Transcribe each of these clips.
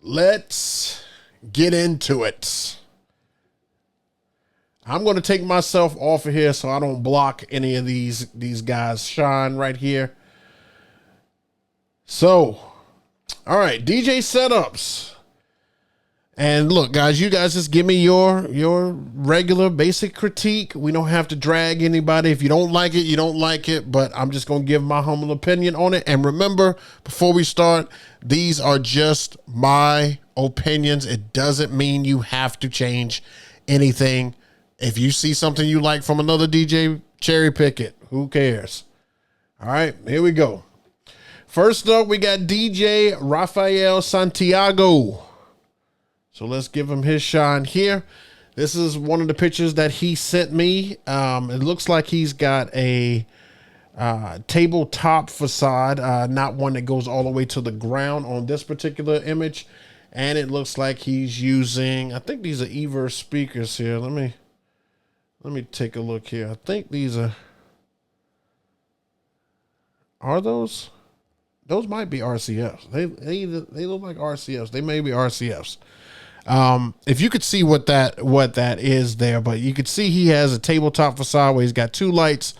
let's get into it. I'm going to take myself off of here so I don't block any of these guys' shine right here. So, all right, DJ setups. And look, guys, you guys just give me your regular basic critique. We don't have to drag anybody. If you don't like it, you don't like it. But I'm just going to give my humble opinion on it. And remember, before we start, these are just my opinions. It doesn't mean you have to change anything. If you see something you like from another DJ, cherry pick it. Who cares? All right, here we go. First up, we got DJ Rafael Santiago. So let's give him his shine here. This is one of the pictures that he sent me. It looks like he's got a tabletop facade, not one that goes all the way to the ground on this particular image. And it looks like he's using, I think these are Everse speakers here. Let me take a look here. I think these are those? Those might be RCFs. They look like RCFs. They may be RCFs. If you could see what that is there, but you could see he has a tabletop facade where he's got two lights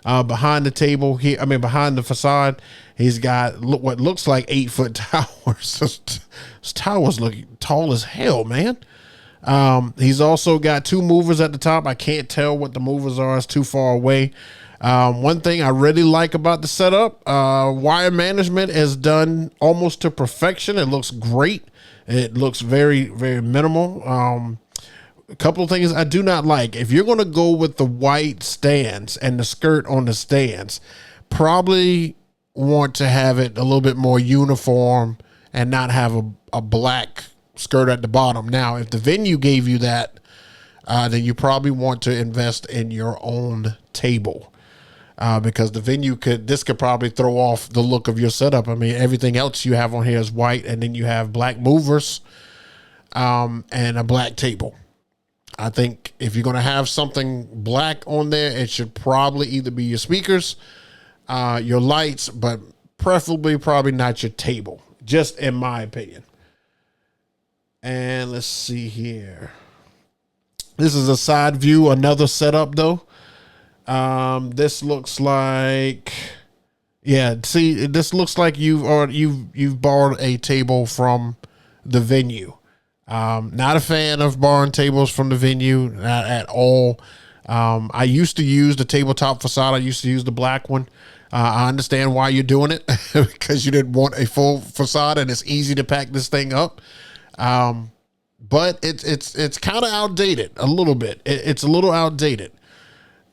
behind the table. Behind the facade, he's got what looks like 8-foot towers. This tower's looking tall as hell, man. He's also got two movers at the top. I can't tell what the movers are. It's too far away. One thing I really like about the setup, wire management is done almost to perfection. It looks great. It looks very, very minimal. A couple of things I do not like. If you're going to go with the white stands and the skirt on the stands, probably want to have it a little bit more uniform and not have a black skirt at the bottom. Now, if the venue gave you that, then you probably want to invest in your own table. Because the venue could probably throw off the look of your setup. I mean, everything else you have on here is white, and then you have black movers, and a black table. I think if you're going to have something black on there, it should probably either be your speakers, your lights, but preferably probably not your table, just in my opinion. And let's see here. This is a side view, another setup though. This looks like, this looks like you've borrowed a table from the venue. Not a fan of borrowing tables from the venue, not at all. I used to use the tabletop facade. I used to use the black one. I understand why you're doing it because you didn't want a full facade and it's easy to pack this thing up. But it's kind of outdated a little bit. It's a little outdated.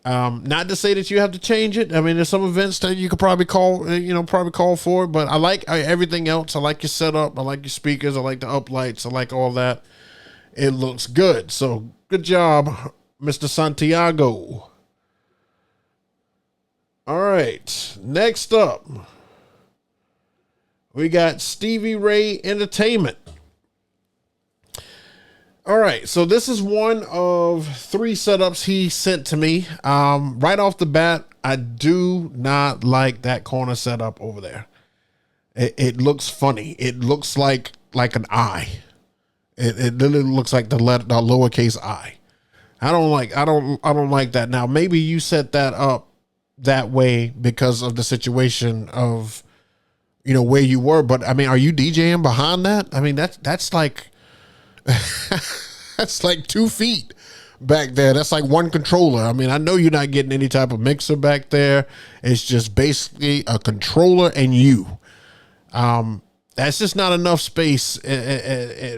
Not to say that you have to change it. I mean, there's some events that you could probably call for, but I like everything else. I like your setup. I like your speakers. I like the uplights. I like all that. It looks good. So good job, Mr. Santiago. All right. Next up, we got Stevie Ray Entertainment. All right, so this is one of 3 setups he sent to me. Right off the bat, I do not like that corner setup over there. It looks funny. It looks like an eye. It literally looks like the lowercase I. I don't like that. Now, maybe you set that up that way because of the situation of, where you were. But I mean, are you DJing behind that? I mean, that's like. That's like 2 feet back there. That's like one controller. I mean, I know you're not getting any type of mixer back there. It's just basically a controller and you. That's just not enough space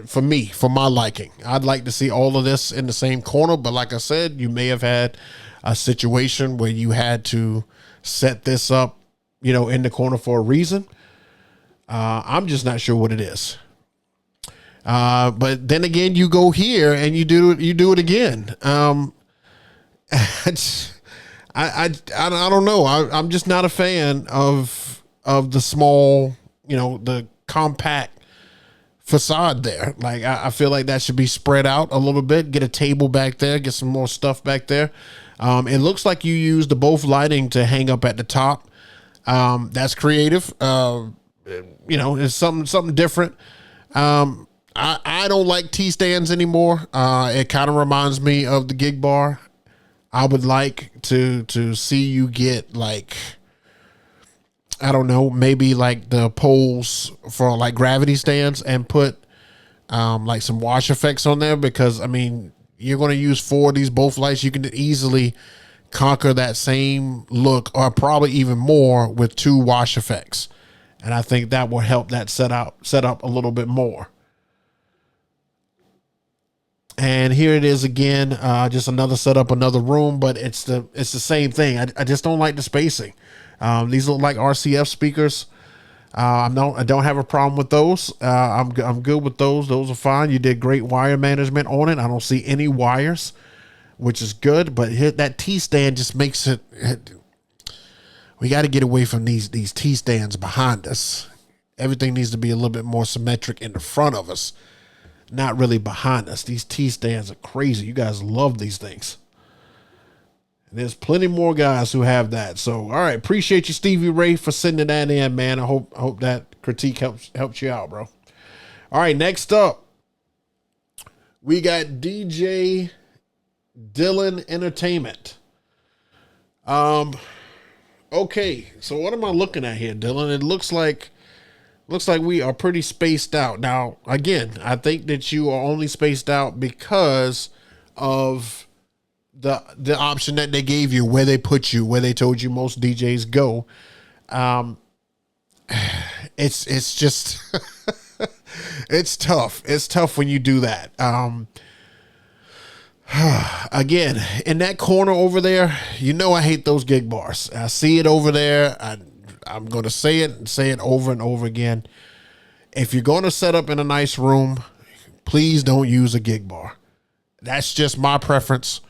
for me, for my liking. I'd like to see all of this in the same corner, but like I said, you may have had a situation where you had to set this up, in the corner for a reason. I'm just not sure what it is. But then again, you go here and you do it again. I don't know. I'm just not a fan of the small, the compact facade there. Like I feel like that should be spread out a little bit. Get a table back there. Get some more stuff back there. It looks like you used the both lighting to hang up at the top. That's creative. It's something different. I don't like T-stands anymore. It kind of reminds me of the gig bar. I would like to see you get like, I don't know, maybe like the poles for like gravity stands and put like some wash effects on there, because I mean, you're going to use 4 of these both lights. You can easily conquer that same look, or probably even more, with 2 wash effects. And I think that will help that set up a little bit more. And here it is again, just another setup, another room, but it's the same thing. I just don't like the spacing. These look like RCF speakers. I don't have a problem with those. I'm good with those. Those are fine. You did great wire management on it. I don't see any wires, which is good. But that T-stand just makes it. We got to get away from these T-stands behind us. Everything needs to be a little bit more symmetric in the front of us, not really behind us. These T-stands are crazy. You guys love these things. There's plenty more guys who have that. So, all right. Appreciate you, Stevie Ray, for sending that in, man. I hope that critique helps you out, bro. All right. Next up, we got DJ Dylan Entertainment. Okay. So what am I looking at here, Dylan? It looks like we are pretty spaced out. Now, again, I think that you are only spaced out because of the option that they gave you, where they put you, where they told you most DJs go. It's just it's tough. It's tough when you do that. Again, in that corner over there, I hate those gig bars. I see it over there. I'm going to say it and say it over and over again. If you're going to set up in a nice room, please don't use a gig bar. That's just my preference.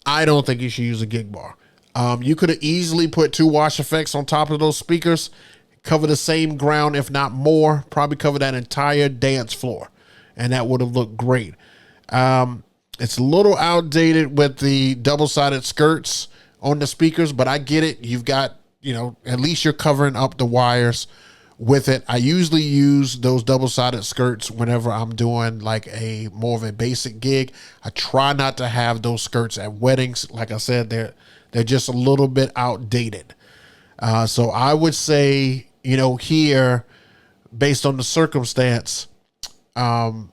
I don't think you should use a gig bar. You could have easily put 2 wash effects on top of those speakers, cover the same ground, if not more, probably cover that entire dance floor, and that would have looked great. It's a little outdated with the double-sided skirts on the speakers, but I get it. You've got, at least you're covering up the wires with it. I usually use those double-sided skirts whenever I'm doing like a more of a basic gig. I try not to have those skirts at weddings. Like I said, they're just a little bit outdated. So I would say, here, based on the circumstance, good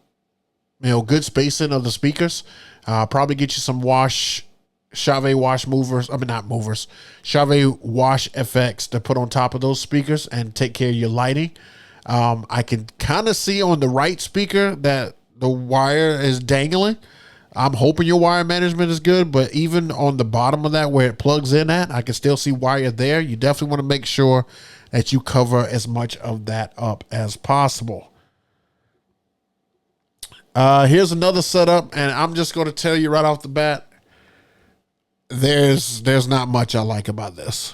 spacing of the speakers, probably get you some Chave wash movers. Chave wash effects to put on top of those speakers and take care of your lighting. I can kind of see on the right speaker that the wire is dangling. I'm hoping your wire management is good, but even on the bottom of that where it plugs in at, I can still see wire there. You definitely want to make sure that you cover as much of that up as possible. Here's another setup, and I'm just going to tell you right off the bat, there's not much I like about this.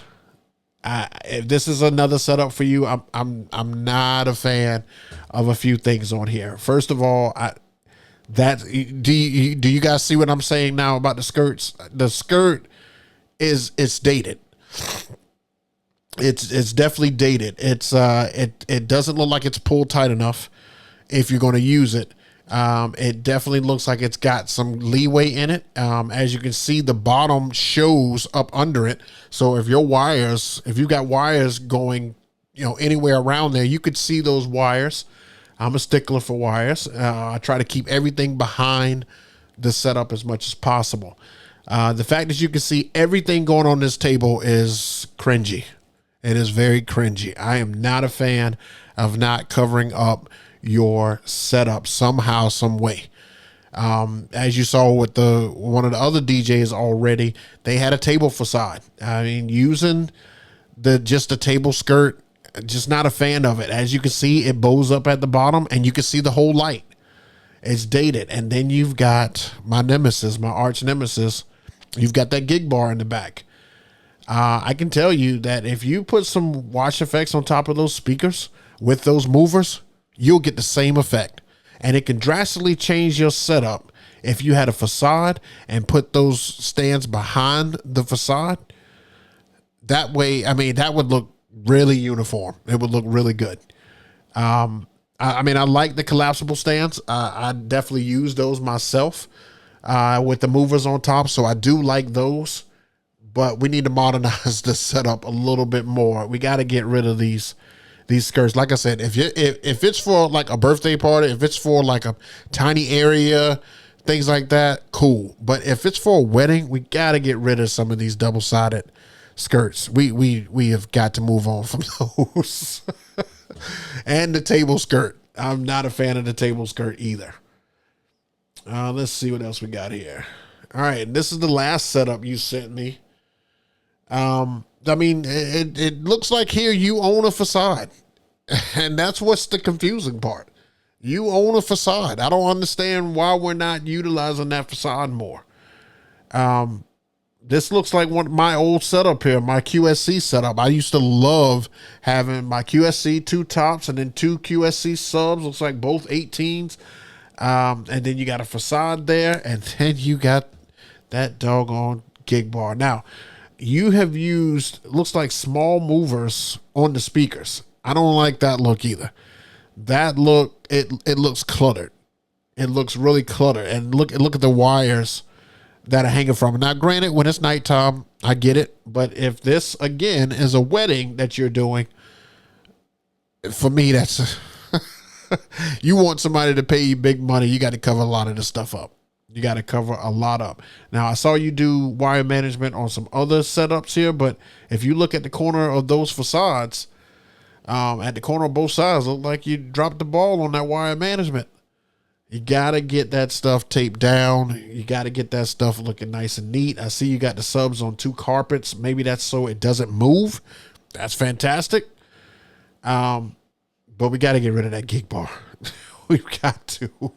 If this is another setup for you, I'm not a fan of a few things on here. First of all, do you guys see what I'm saying now about the skirts? The skirt it's dated. It's definitely dated. It doesn't look like it's pulled tight enough if you're going to use it. It definitely looks like it's got some leeway in it. As you can see, the bottom shows up under it. So if you've got wires going, anywhere around there, you could see those wires. I'm a stickler for wires. I try to keep everything behind the setup as much as possible. The fact that you can see everything going on this table is cringy. It is very cringy. I am not a fan of not covering up your setup somehow, some way. As you saw with one of the other DJs already, they had a table facade. I mean, using just a table skirt, just not a fan of it. As you can see, it bows up at the bottom and you can see the whole light. It's dated. And then you've got my nemesis, my arch nemesis. You've got that gig bar in the back. I can tell you that if you put some wash effects on top of those speakers with those movers, you'll get the same effect. And it can drastically change your setup if you had a facade and put those stands behind the facade. That way, that would look really uniform. It would look really good. I mean, I like the collapsible stands. I definitely use those myself with the movers on top. So I do like those, but we need to modernize the setup a little bit more. We got to get rid of these skirts. Like I said, if it's for like a birthday party, if it's for like a tiny area, things like that, cool. But if it's for a wedding, we got to get rid of some of these double-sided skirts. We have got to move on from those. And the table skirt. I'm not a fan of the table skirt either. Let's see what else we got here. All right, this is the last setup you sent me. I mean, it looks like here you own a facade. And that's what's the confusing part. You own a facade. I don't understand why we're not utilizing that facade more. This looks like one of my old setup here, my QSC setup. I used to love having my QSC 2 tops and then 2 QSC subs. Looks like both 18s. And then you got a facade there, and then you got that doggone gig bar. Now, you have used, looks like small movers on the speakers. I don't like that look either. That look, it looks cluttered. It looks really cluttered. And look at the wires that are hanging from it. Now, granted, when it's nighttime, I get it. But if this, again, is a wedding that you're doing, for me, that's... You want somebody to pay you big money, you got to cover a lot of this stuff up. You got to cover a lot up. Now, I saw you do wire management on some other setups here, but if you look at the corner of those facades, at the corner of both sides, look like you dropped the ball on that wire management. You got to get that stuff taped down. You got to get that stuff looking nice and neat. I see you got the subs on 2 carpets. Maybe that's so it doesn't move. That's fantastic. But we got to get rid of that gig bar. We've got to.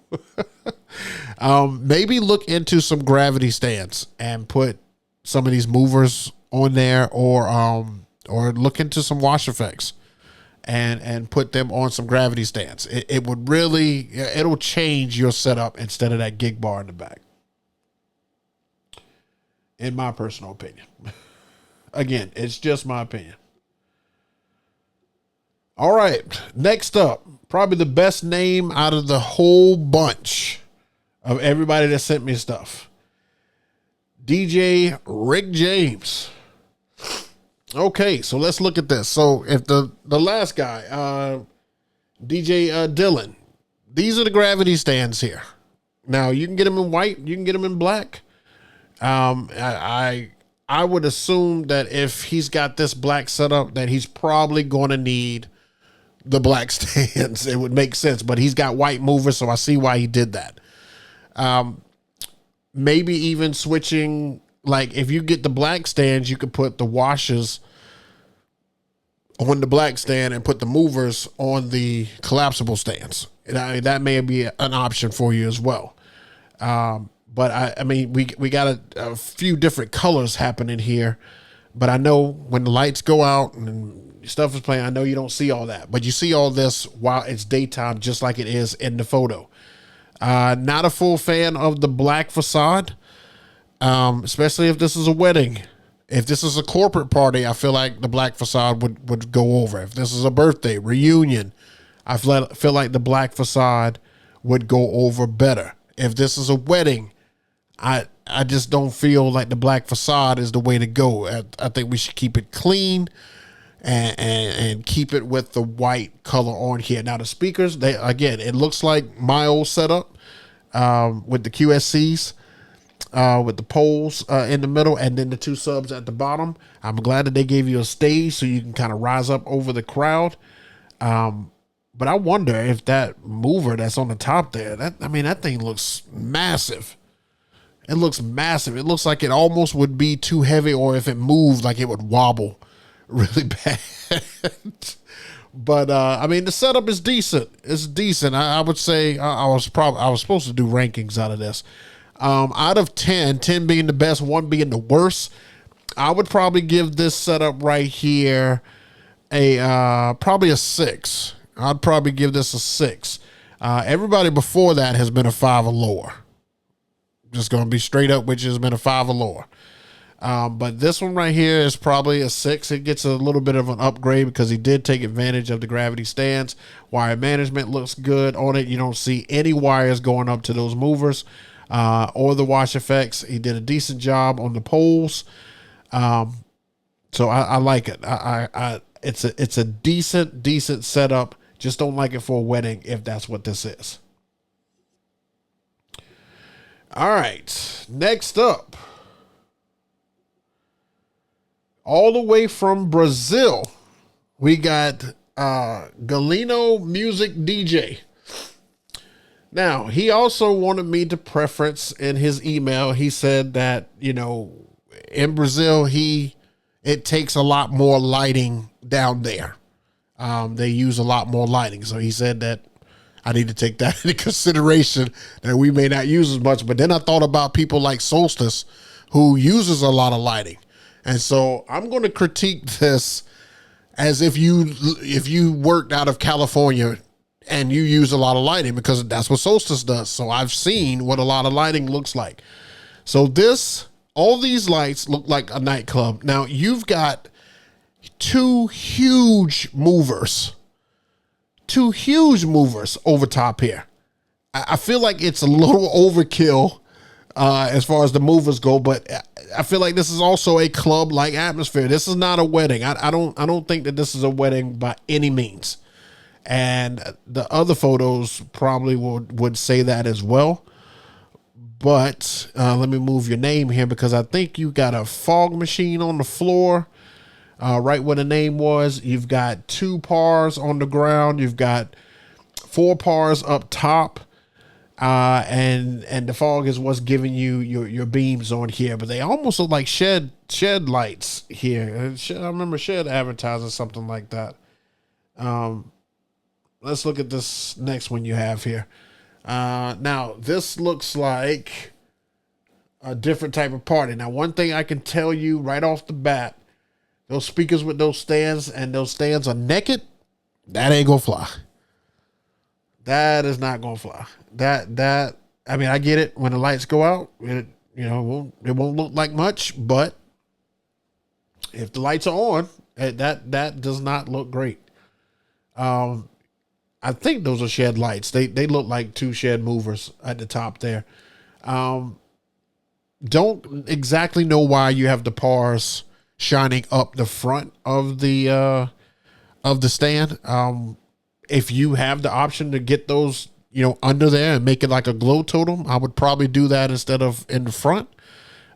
Maybe look into some gravity stands and put some of these movers on there, or look into some wash effects and put them on some gravity stands. It would really, it'll change your setup instead of that gig bar in the back. In my personal opinion. Again, it's just my opinion. All right, next up, probably the best name out of the whole bunch of everybody that sent me stuff. DJ Rick James. Okay, so let's look at this. So if the last guy, DJ Dylan, these are the gravity stands here. Now you can get them in white, you can get them in black. I would assume that if he's got this black setup, that he's probably going to need the black stands. It would make sense, but he's got white movers, so I see why he did that. Maybe even switching, like if you get the black stands, you could put the washers on the black stand and put the movers on the collapsible stands. And that may be an option for you as well. But I mean, we got a few different colors happening here, but I know when the lights go out and stuff is playing, I know you don't see all that, but you see all this while it's daytime, just like it is in the photo. Not a full fan of the black facade, especially if this is a wedding. If this is a corporate party, I feel like the black facade would go over. If this is a birthday reunion, I feel like the black facade would go over better. If this is a wedding, I just don't feel like the black facade is the way to go. I think we should keep it clean and keep it with the white color on here. Now the speakers, it looks like my old setup with the QSCs, with the poles in the middle and then the 2 subs at the bottom. I'm glad that they gave you a stage so you can kind of rise up over the crowd. But I wonder if that mover that's on the top there, that thing looks massive. It looks massive. It looks like it almost would be too heavy, or if it moved, like it would wobble really bad. But the setup is decent. It's decent. I would say I was supposed to do rankings out of this. Out of 10 being the best, 1 being the worst, I would probably give this setup right here probably a 6. I'd probably give this a 6. Everybody before that has been a 5 or lower. Just going to be straight up, which has been a 5 or lower. But this one right here is probably a 6. It gets a little bit of an upgrade because he did take advantage of the gravity stands. Wire management looks good on it. You don't see any wires going up to those movers or the wash effects. He did a decent job on the poles. So I like it. It's a decent setup. Just don't like it for a wedding if that's what this is. All right. Next up. All the way from Brazil, we got Galeno Music DJ. Now, he also wanted me to preference in his email. He said that, you know, in Brazil, it takes a lot more lighting down there. They use a lot more lighting. So he said that I need to take that into consideration, that we may not use as much. But then I thought about people like Solstice, who uses a lot of lighting. And so I'm going to critique this as if you worked out of California and you use a lot of lighting, because that's what Solstice does. So I've seen what a lot of lighting looks like. So all these lights look like a nightclub. Now you've got two huge movers over top here. I feel like it's a little overkill as far as the movers go, but I feel like this is also a club-like atmosphere. This is not a wedding. I don't think that this is a wedding by any means. And the other photos probably would say that as well. But let me move your name here, because I think you got a fog machine on the floor, right where the name was. You've got 2 pars on the ground. You've got 4 pars up top. And the fog is what's giving you your beams on here, but they almost look like shed lights here. I remember Shed advertising something like that. Let's look at this next one you have here. Now this looks like a different type of party. Now, one thing I can tell you right off the bat, those speakers with those stands, and those stands are naked, that ain't gonna fly. That is not gonna fly. I mean, I get it. When the lights go out, it won't look like much, but if the lights are on, that does not look great. I think those are shed lights. They look like 2 shed movers at the top there. Don't exactly know why you have the pars shining up the front of the stand. If you have the option to get those, under there and make it like a glow totem, I would probably do that instead of in the front.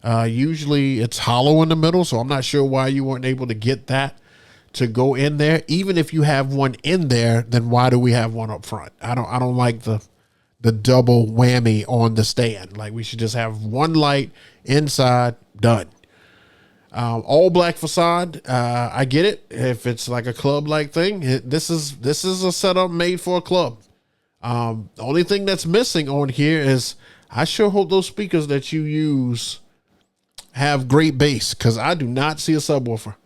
Usually it's hollow in the middle, so I'm not sure why you weren't able to get that to go in there. Even if you have one in there, then why do we have one up front? I don't like the double whammy on the stand. Like, we should just have one light inside, done. All black facade. I get it. If it's like a club like thing, this is a setup made for a club. The only thing that's missing on here is, I sure hope those speakers that you use have great bass, because I do not see a subwoofer.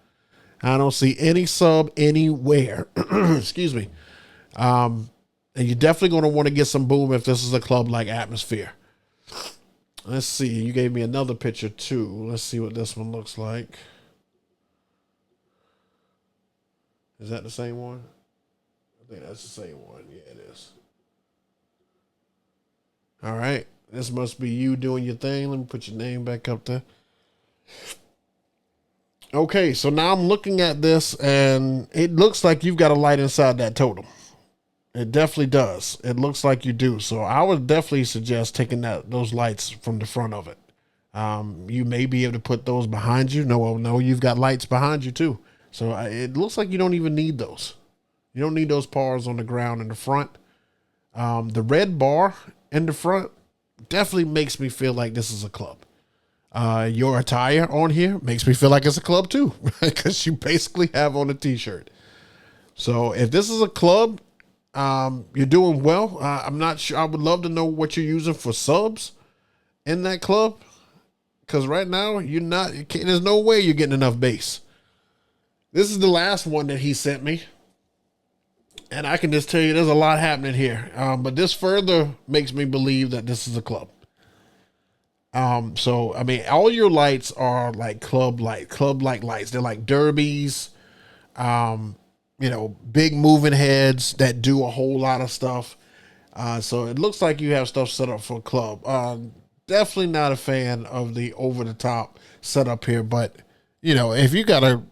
I don't see any sub anywhere. Excuse me. And you're definitely going to want to get some boom if this is a club like atmosphere. Let's see. You gave me another picture too. Let's see what this one looks like. Is that the same one? I think that's the same one. Yeah, it is. All right. This must be you doing your thing. Let me put your name back up there. Okay, so now I'm looking at this, and it looks like you've got a light inside that totem. It definitely does. It looks like you do. So I would definitely suggest taking those lights from the front of it. You may be able to put those behind you. No, you've got lights behind you too. So it looks like you don't even need those. You don't need those pars on the ground in the front. The red bar in the front definitely makes me feel like this is a club. Your attire on here makes me feel like it's a club too, because you basically have on a t-shirt. So if this is a club, you're doing well. I'm not sure. I would love to know what you're using for subs in that club, because right now there's no way you're getting enough bass. This is the last one that he sent me, and I can just tell you there's a lot happening here. But this further makes me believe that this is a club. So I mean, all your lights are like club like lights. They're like derbies, big moving heads that do a whole lot of stuff. So it looks like you have stuff set up for a club. Definitely not a fan of the over the top setup here, but if you gotta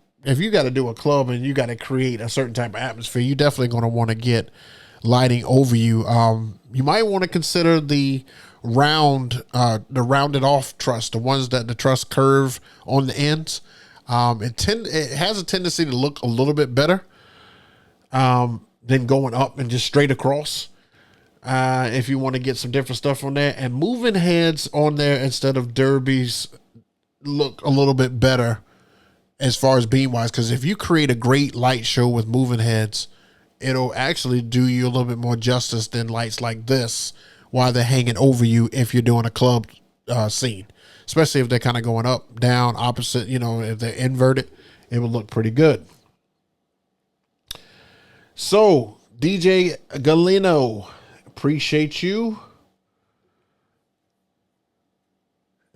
do a club and you gotta create a certain type of atmosphere, you're definitely gonna want to get lighting over you. You might want to consider the rounded off truss, the ones that the truss curve on the ends. It has a tendency to look a little bit better than going up and just straight across. If you want to get some different stuff on there, and moving heads on there instead of derbies look a little bit better as far as beam wise. Because if you create a great light show with moving heads, it'll actually do you a little bit more justice than lights like this while they're hanging over you if you're doing a club scene, especially if they're kind of going up, down, opposite. If they're inverted, it will look pretty good. So DJ Galeno, appreciate you.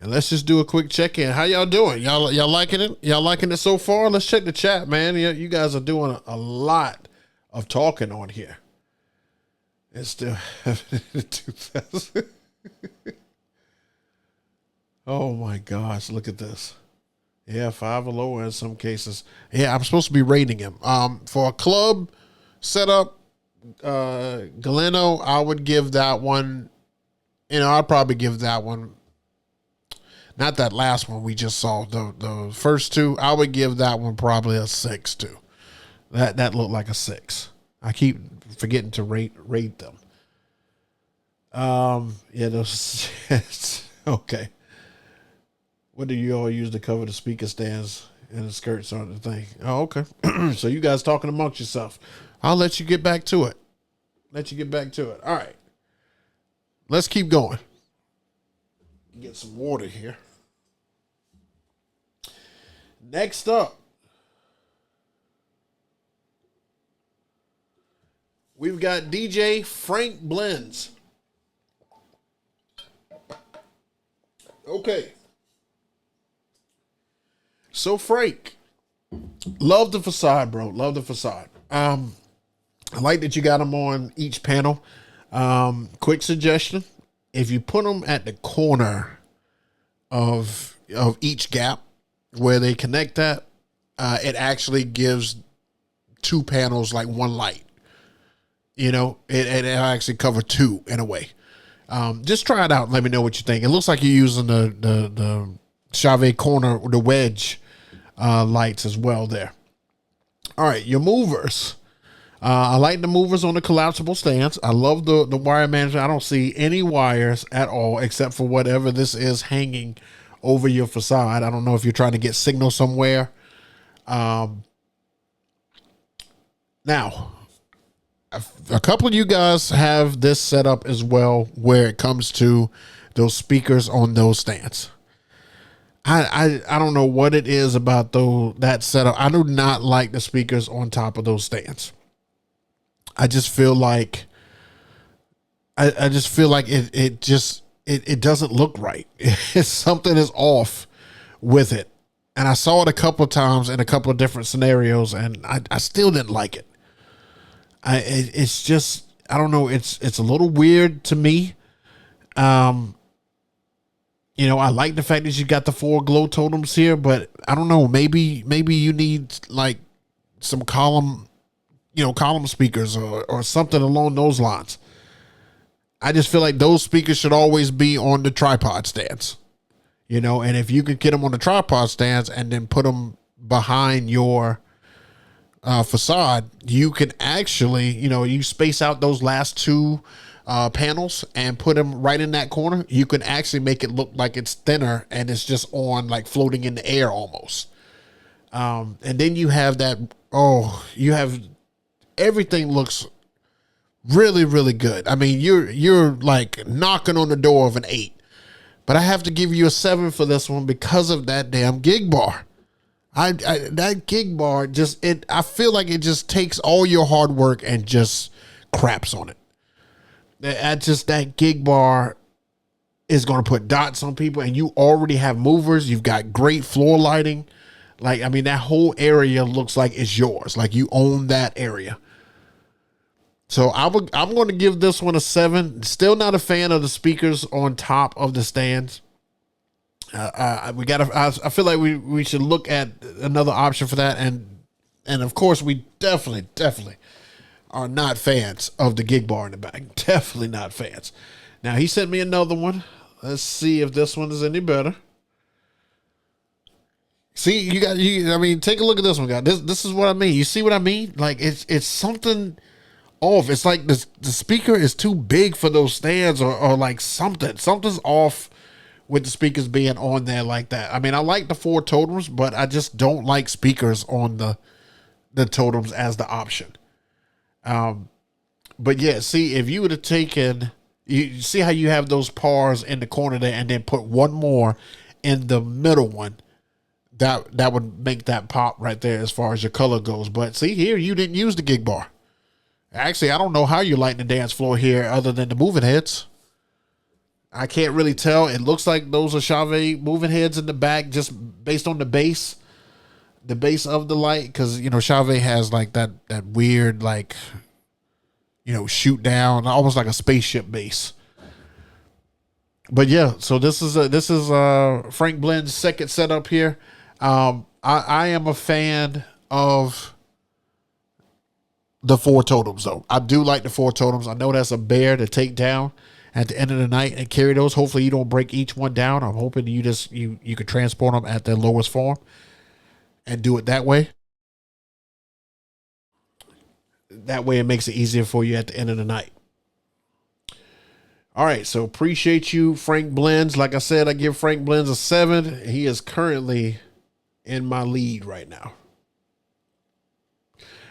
And let's just do a quick check-in. How y'all doing? Y'all liking it? Y'all liking it so far? Let's check the chat, man. You guys are doing a lot of talking on here. It's still 2000. Oh my gosh, look at this. Yeah, 5 or lower in some cases. Yeah, I'm supposed to be rating him. For a club setup, Galeno, I would give that one, I'd probably give that one, not that last one we just saw, the first two, I would give that one probably a 6 too. That looked like a 6. I keep forgetting to rate them. Yeah, those okay. What do you all use to cover the speaker stands and the skirts on the thing? Oh, okay. So you guys talking amongst yourself. I'll let you get back to it. All right. Let's keep going. Get some water here. Next up, we've got DJ Frank Blends. Okay. So Frank, love the facade, bro. Love the facade. I like that you got them on each panel. Quick suggestion: if you put them at the corner of each gap where they connect at, it actually gives 2 panels like one light. It actually cover 2 in a way. Just try it out and let me know what you think. It looks like you're using the Chauvet corner, the wedge lights as well there. All right, your movers. I like the movers on the collapsible stands. I love the wire management. I don't see any wires at all except for whatever this is hanging over your facade. I don't know if you're trying to get signal somewhere. Now, a couple of you guys have this set up as well where it comes to those speakers on those stands. I don't know what it is about that setup. I do not like the speakers on top of those stands. I just feel like it doesn't look right. Something is off with it. And I saw it a couple of times in a couple of different scenarios, and I still didn't like it. It's just, I don't know. It's a little weird to me. I like the fact that you got the 4 glow totems here, but I don't know. Maybe you need like some column speakers or something along those lines. I just feel like those speakers should always be on the tripod stands, and if you could get them on the tripod stands and then put them behind your facade, you can actually, you space out those last 2 panels and put them right in that corner. You can actually make it look like it's thinner and it's just on like floating in the air almost. And then you have everything looks really, really good. I mean, you're like knocking on the door of an 8, but I have to give you a 7 for this one because of that damn gig bar. That gig bar I feel like it just takes all your hard work and just craps on it. That gig bar, is going to put dots on people, and you already have movers. You've got great floor lighting. Like, I mean, that whole area looks like it's yours. Like you own that area. So I'm going to give this one a 7. Still not a fan of the speakers on top of the stands. We got to. I feel like we should look at another option for that, and of course we definitely are not fans of the gig bar in the back. Definitely not fans. Now he sent me another one. Let's see if this one is any better. See, I mean, take a look at this one, guys. This is what I mean. You see what I mean? Like it's something off. It's like the speaker is too big for those stands, or like something's off with the speakers being on there like that. I mean, I like the 4 totems, but I just don't like speakers on the totems as the option. But yeah, see, if you would have taken, you see how you have those pars in the corner there, and then put one more in the middle one, that would make that pop right there as far as your color goes. But see here, you didn't use the gig bar. Actually, I don't know how you're lighting the dance floor here other than the moving heads. I can't really tell. It looks like those are Chauvet moving heads in the back, just based on the base of the light. Because, you know, Chauvet has like that weird, like, you know, shoot down, almost like a spaceship base. But yeah, so this is Frank Blend's second setup here. I am a fan of the 4 totems, though. I do like the 4 totems. I know that's a bear to take down at the end of the night and carry those. Hopefully you don't break each one down. I'm hoping you could transport them at their lowest form and do it that way. That way it makes it easier for you at the end of the night. All right, so appreciate you, Frank Blends. Like I said, I give Frank Blends a 7. He is currently in my lead right now.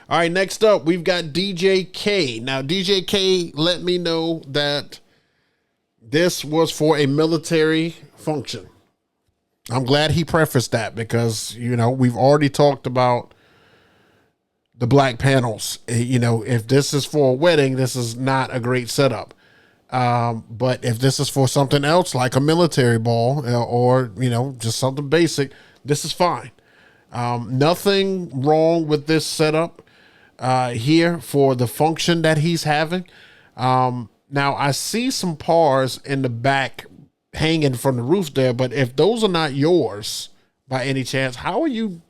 All right, next up, we've got DJ K. Now, DJ K let me know that this was for a military function. I'm glad he prefaced that because, you know, we've already talked about the black panels. You know, if this is for a wedding, this is not a great setup. But if this is for something else, like a military ball or, you know, just something basic, this is fine. Nothing wrong with this setup here for the function that he's having. Now I see some pars in the back hanging from the roof there, but if those are not yours by any chance, how are you?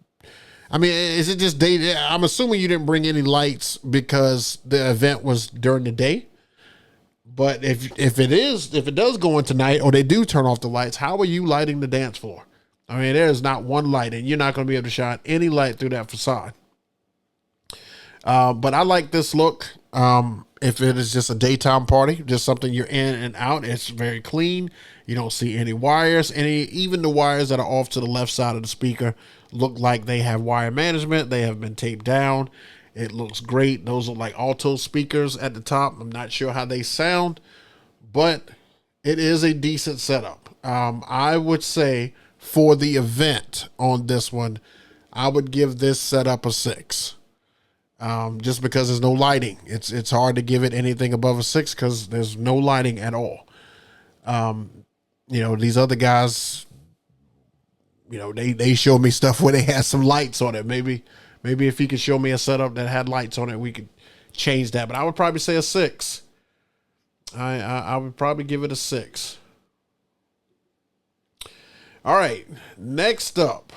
I mean, is it just day? I'm assuming you didn't bring any lights because the event was during the day. But if it does go in tonight, or they do turn off the lights, how are you lighting the dance floor? I mean, there's not one light, and you're not going to be able to shine any light through that facade. But I like this look. If it is just a daytime party, just something you're in and out, it's very clean. You don't see any wires. Even the wires that are off to the left side of the speaker look like they have wire management. They have been taped down. It looks great. Those are like alto speakers at the top. I'm not sure how they sound, but it is a decent setup. I would say for the event on this one, I would give this setup a 6. Just because there's no lighting. It's hard to give it anything above a 6 because there's no lighting at all. You know, these other guys, you know, they show me stuff where they had some lights on it. Maybe if he could show me a setup that had lights on it, we could change that. But I would probably say a 6. I would probably give it a 6. All right, next up,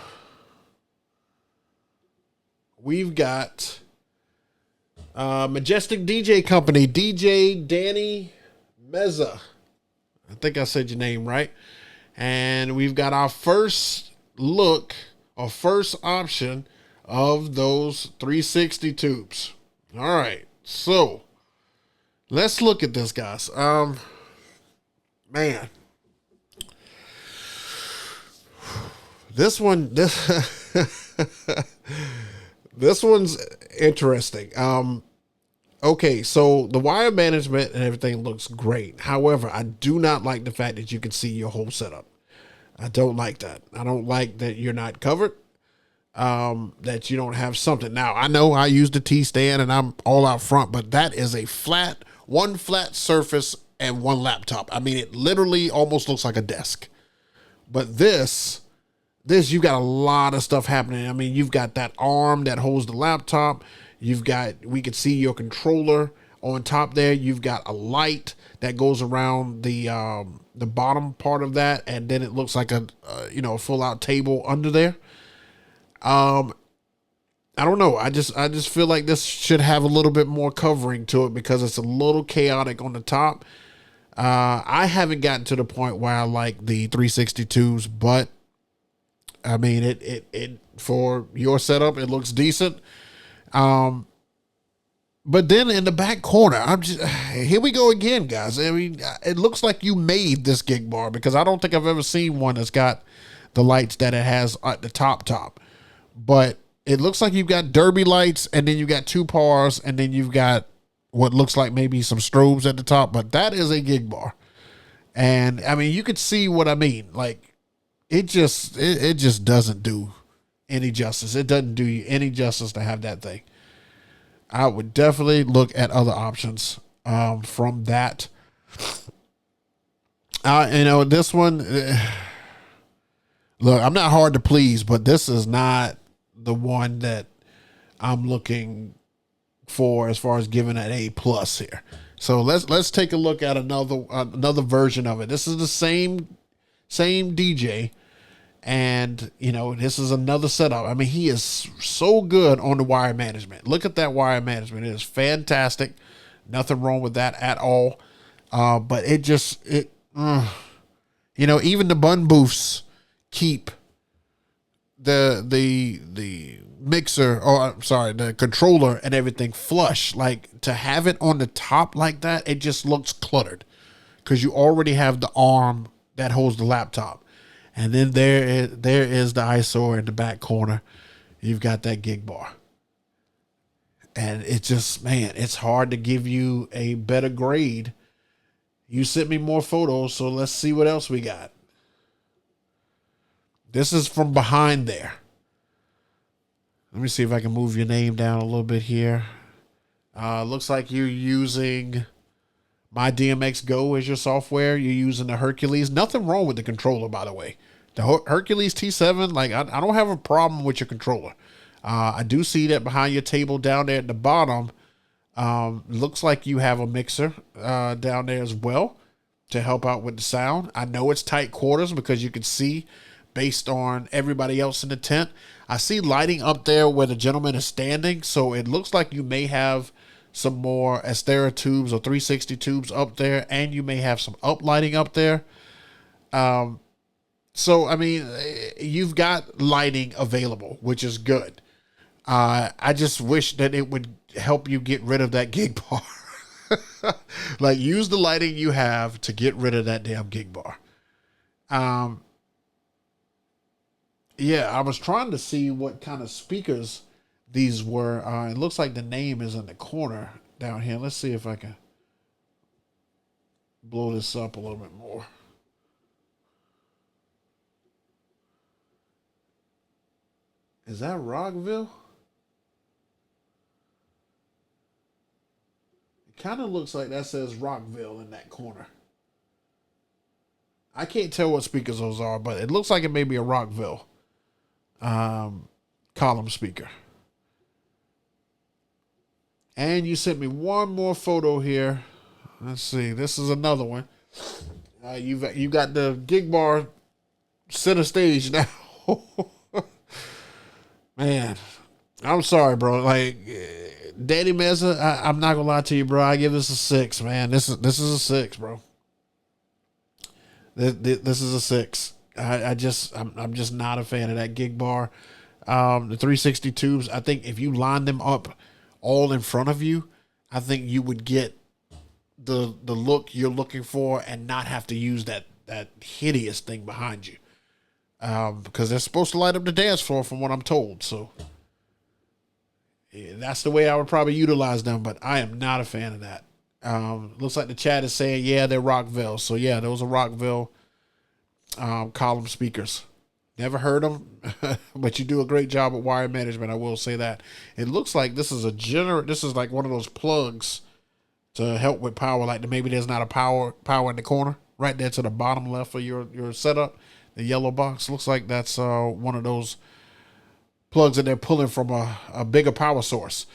we've got Majestic DJ Company, DJ Danny Meza. I think I said your name right. And we've got our first look, or first option of those 360 tubes. All right, so let's look at this, guys. Man, this one's interesting. Okay, so the wire management and everything looks great. However, I do not like the fact that you can see your whole setup. I don't like that. I don't like that you're not covered. That you don't have something. Now, I know I use the T-stand and I'm all out front, but that is one flat surface and one laptop. I mean, it literally almost looks like a desk. But this you got a lot of stuff happening. I mean, you've got that arm that holds the laptop. We could see your controller on top there. You've got a light that goes around the bottom part of that, and then it looks like a full out table under there. I don't know. I just feel like this should have a little bit more covering to it because it's a little chaotic on the top. I haven't gotten to the point where I like the 362s, but I mean, it for your setup, it looks decent. But then in the back corner, here we go again, guys. I mean, it looks like you made this gig bar because I don't think I've ever seen one that's got the lights that it has at the top. But it looks like you've got derby lights, and then you got two pars, and then you've got what looks like maybe some strobes at the top. But that is a gig bar, and I mean, you could see what I mean. Like, it just doesn't do any justice. It doesn't do you any justice to have that thing. I would definitely look at other options from that. This one, look, I'm not hard to please, but this is not the one that I'm looking for as far as giving an A+ here. So let's take a look at another version of it. This is the same DJ. And, this is another setup. I mean, he is so good on the wire management. Look at that wire management. It is fantastic. Nothing wrong with that at all. But even the bun booths keep the mixer, the controller and everything flush. Like, to have it on the top like that, it just looks cluttered because you already have the arm that holds the laptop. And then there is the eyesore in the back corner. You've got that gig bar. And it's just, man, it's hard to give you a better grade. You sent me more photos, so let's see what else we got. This is from behind there. Let me see if I can move your name down a little bit here. Looks like you're using My DMX Go as your software. You're using the Hercules. Nothing wrong with the controller, by the way. The Hercules T7, like, I don't have a problem with your controller. I do see that behind your table down there at the bottom. Looks like you have a mixer down there as well to help out with the sound. I know it's tight quarters because you can see based on everybody else in the tent. I see lighting up there where the gentleman is standing, so it looks like you may have some more Astera tubes or 360 up there, and you may have some uplighting up there. So, I mean, you've got lighting available, which is good. I just wish that it would help you get rid of that gig bar. Like, use the lighting you have to get rid of that damn gig bar. Yeah, I was trying to see what kind of speakers these were. It looks like the name is in the corner down here. Let's see if I can blow this up a little bit more. Is that Rockville? It kind of looks like that says Rockville in that corner. I can't tell what speakers those are, but it looks like it may be a Rockville column speaker. And you sent me one more photo here. Let's see. This is another one. You got the gig bar center stage now. Man, I'm sorry, bro. Like, Danny Meza, I'm not gonna lie to you, bro. I give this a 6, man. This is a 6, bro. This is a 6. I'm just not a fan of that gig bar. The 360 tubes, I think if you line them up all in front of you, I think you would get the look you're looking for and not have to use that hideous thing behind you. Because they're supposed to light up the dance floor from what I'm told. So yeah, that's the way I would probably utilize them, but I am not a fan of that. Looks like the chat is saying, yeah, they're Rockville. So yeah, those are Rockville column speakers. Never heard them, but you do a great job at wire management. I will say that. It looks like this is this is like one of those plugs to help with power. Like maybe there's not a power in the corner right there to the bottom left of your setup. The yellow box looks like that's one of those plugs that they're pulling from a bigger power source.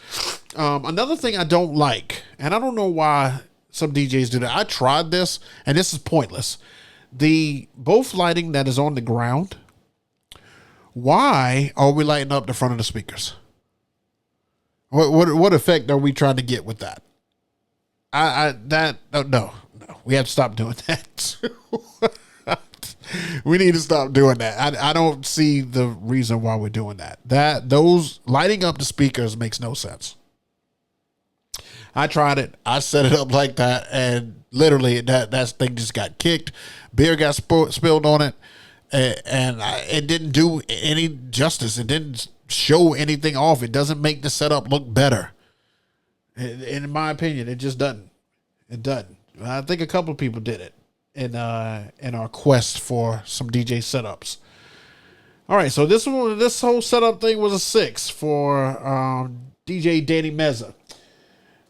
Another thing I don't like, and I don't know why some DJs do that. I tried this, and this is pointless. The both lighting that is on the ground. Why are we lighting up the front of the speakers? What effect are we trying to get with that? No. We have to stop doing that. We need to stop doing that. I don't see the reason why we're doing that. Those lighting up the speakers makes no sense. I tried it. I set it up like that, and literally that thing just got kicked. Beer got spilled on it, and it didn't do any justice. It didn't show anything off. It doesn't make the setup look better. In my opinion, it just doesn't. It doesn't. I think a couple of people did it in our quest for some DJ setups. All right, so this whole setup thing was a 6 for DJ Danny Meza.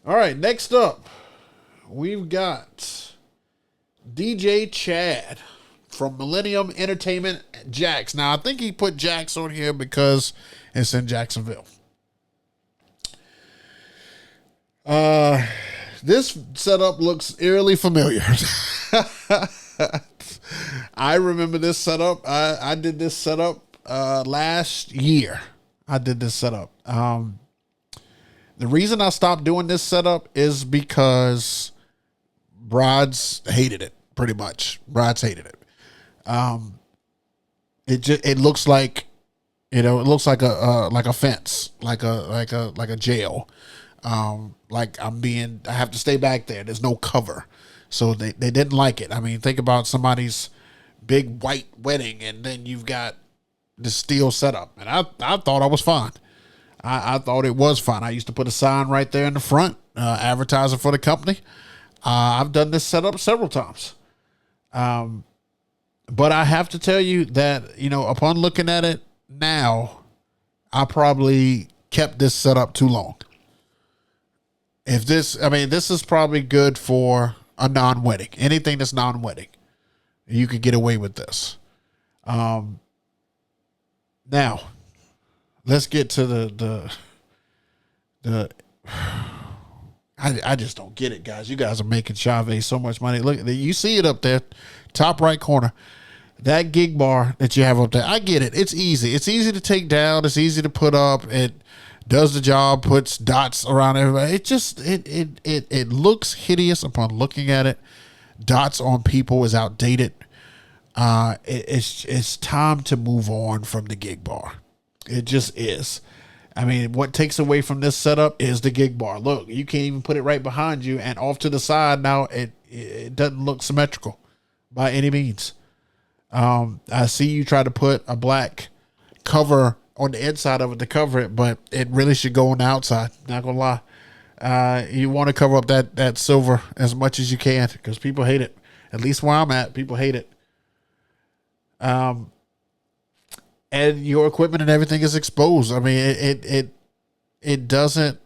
All right, next up, we've got DJ Chad from Millennium Entertainment Jax. Now, I think he put Jax on here because it's in Jacksonville. This setup looks eerily familiar. I remember this setup. I did this setup last year. I did this setup. The reason I stopped doing this setup is because brides hated it, pretty much. Brides hated it. It looks like, it looks like a fence, like a jail. Like I have to stay back there. There's no cover. So they didn't like it. I mean, think about somebody's big white wedding and then you've got the steel setup. And I thought I was fine. I thought it was fine. I used to put a sign right there in the front, advertising for the company. I've done this setup several times. But I have to tell you that, upon looking at it now, I probably kept this setup too long. This is probably good for a non-wedding. Anything that's non-wedding, you could get away with this. Now, let's get to the I just don't get it, guys. You guys are making Chavez so much money. Look, you see it up there, top right corner. That gig bar that you have up there, I get it. It's easy. It's easy to take down. It's easy to put up. It does the job, puts dots around everybody. It just, it looks hideous upon looking at it. Dots on people is outdated. It's time to move on from the gig bar. It just is. I mean, what takes away from this setup is the gig bar. Look, you can't even put it right behind you, and off to the side now, it doesn't look symmetrical by any means. I see you try to put a black cover on the inside of it to cover it, but it really should go on the outside. Not gonna lie. You want to cover up that silver as much as you can because people hate it. At least where I'm at, people hate it. And your equipment and everything is exposed. I mean, it doesn't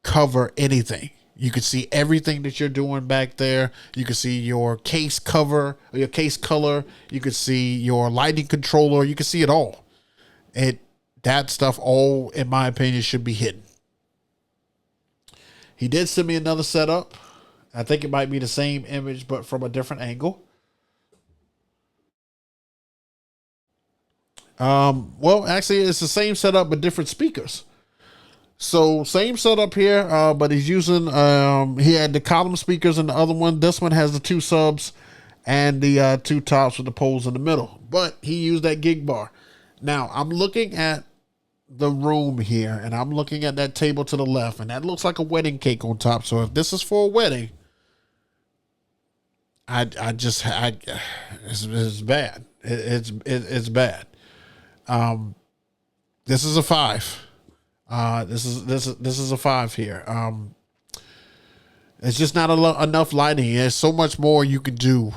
cover anything. You can see everything that you're doing back there. You can see your case cover, or your case color. You can see your lighting controller. You can see it all. That stuff all, in my opinion, should be hidden. He did send me another setup. I think it might be the same image, but from a different angle. Well, actually, it's the same setup, but different speakers. So same setup here, but he's using, he had the column speakers in the other one. This one has the 2 subs and the 2 tops with the poles in the middle, but he used that gig bar. Now I'm looking at the room here and I'm looking at that table to the left and that looks like a wedding cake on top. So if this is for a wedding, it's bad. It's bad. This is a 5. This is a 5 here. It's just not enough lighting. There's so much more you could do.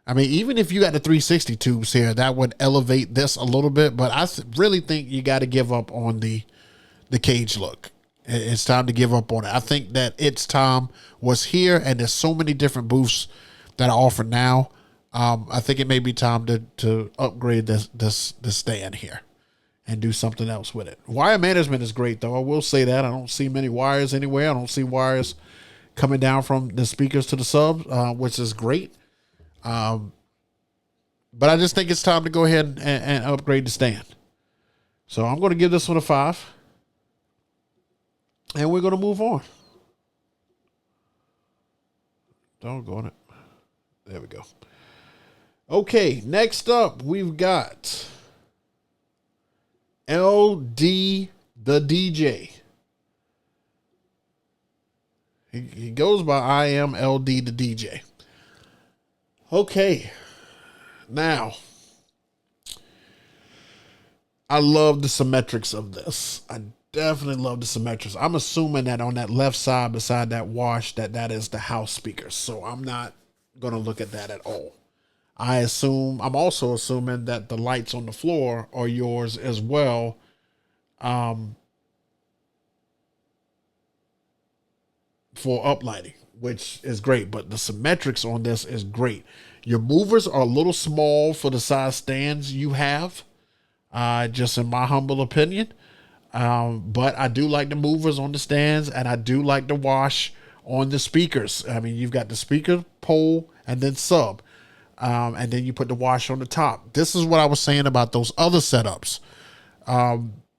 I mean, even if you got the 360 tubes here, that would elevate this a little bit. But I really think you got to give up on the cage look. It's time to give up on it. I think that its time was here, and there's so many different booths that are offered now. I think it may be time to upgrade this stand here and do something else with it. Wire management is great, though. I will say that. I don't see many wires anywhere. I don't see wires coming down from the speakers to the subs, which is great. But I just think it's time to go ahead and upgrade the stand. So I'm going to give this one a 5. And we're going to move on. Doggone it. There we go. Okay, next up, we've got LD the DJ. He goes by I am LD the DJ. Okay. Now, I love the symmetrics of this. I definitely love the symmetrics. I'm assuming that on that left side beside that wash that is the house speakers. So I'm not going to look at that at all. I'm also assuming that the lights on the floor are yours as well. For uplighting, which is great, but the symmetrics on this is great. Your movers are a little small for the size stands you have, just in my humble opinion. But I do like the movers on the stands, and I do like the wash on the speakers. I mean, you've got the speaker, pole, and then sub. And then you put the wash on the top. This is what I was saying about those other setups,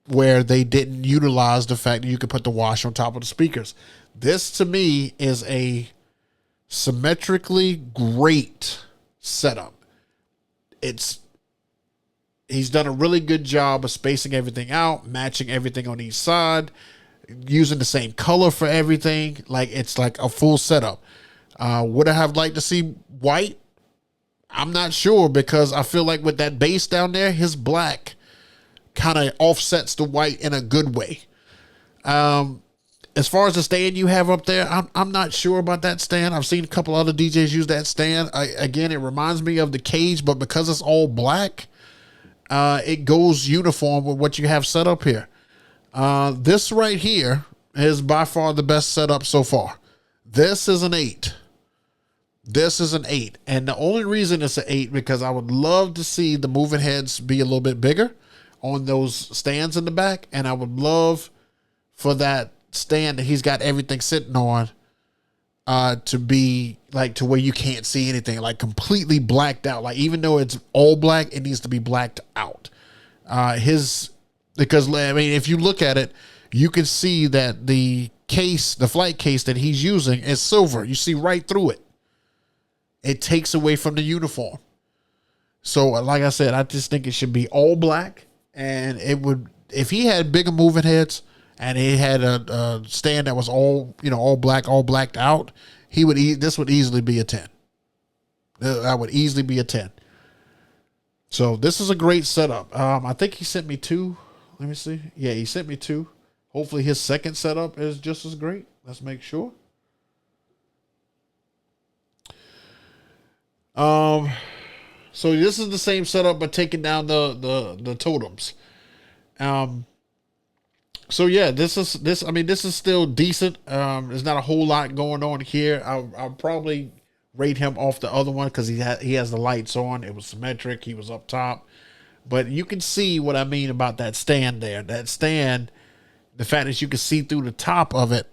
where they didn't utilize the fact that you could put the wash on top of the speakers. This, to me, is a symmetrically great setup. He's done a really good job of spacing everything out, matching everything on each side, using the same color for everything. Like, it's like a full setup. Would I have liked to see white? I'm not sure, because I feel like with that bass down there, his black kind of offsets the white in a good way. As far as the stand you have up there, I'm not sure about that stand. I've seen a couple other DJs use that stand. Again, it reminds me of the cage, but because it's all black, it goes uniform with what you have set up here. This right here is by far the best setup so far. This is an 8. This is an 8. And the only reason it's an 8, because I would love to see the moving heads be a little bit bigger on those stands in the back. And I would love for that stand that he's got everything sitting on to be like to where you can't see anything, like completely blacked out. Like, even though it's all black, it needs to be blacked out. Because I mean, if you look at it, you can see that the flight case that he's using is silver. You see right through it. It takes away from the uniform. So, like I said, I just think it should be all black. And it would, if he had bigger moving heads and he had a stand that was all black, all blacked out, this would easily be a 10. That would easily be a 10. So this is a great setup. I think he sent me 2. Let me see. Yeah, he sent me 2. Hopefully his second setup is just as great. Let's make sure. So this is the same setup, but taking down the totems. So yeah, this is still decent. There's not a whole lot going on here. I'll probably rate him off the other one because he has the lights on. It was symmetric. He was up top, but you can see what I mean about that stand there. That stand, the fact that you can see through the top of it,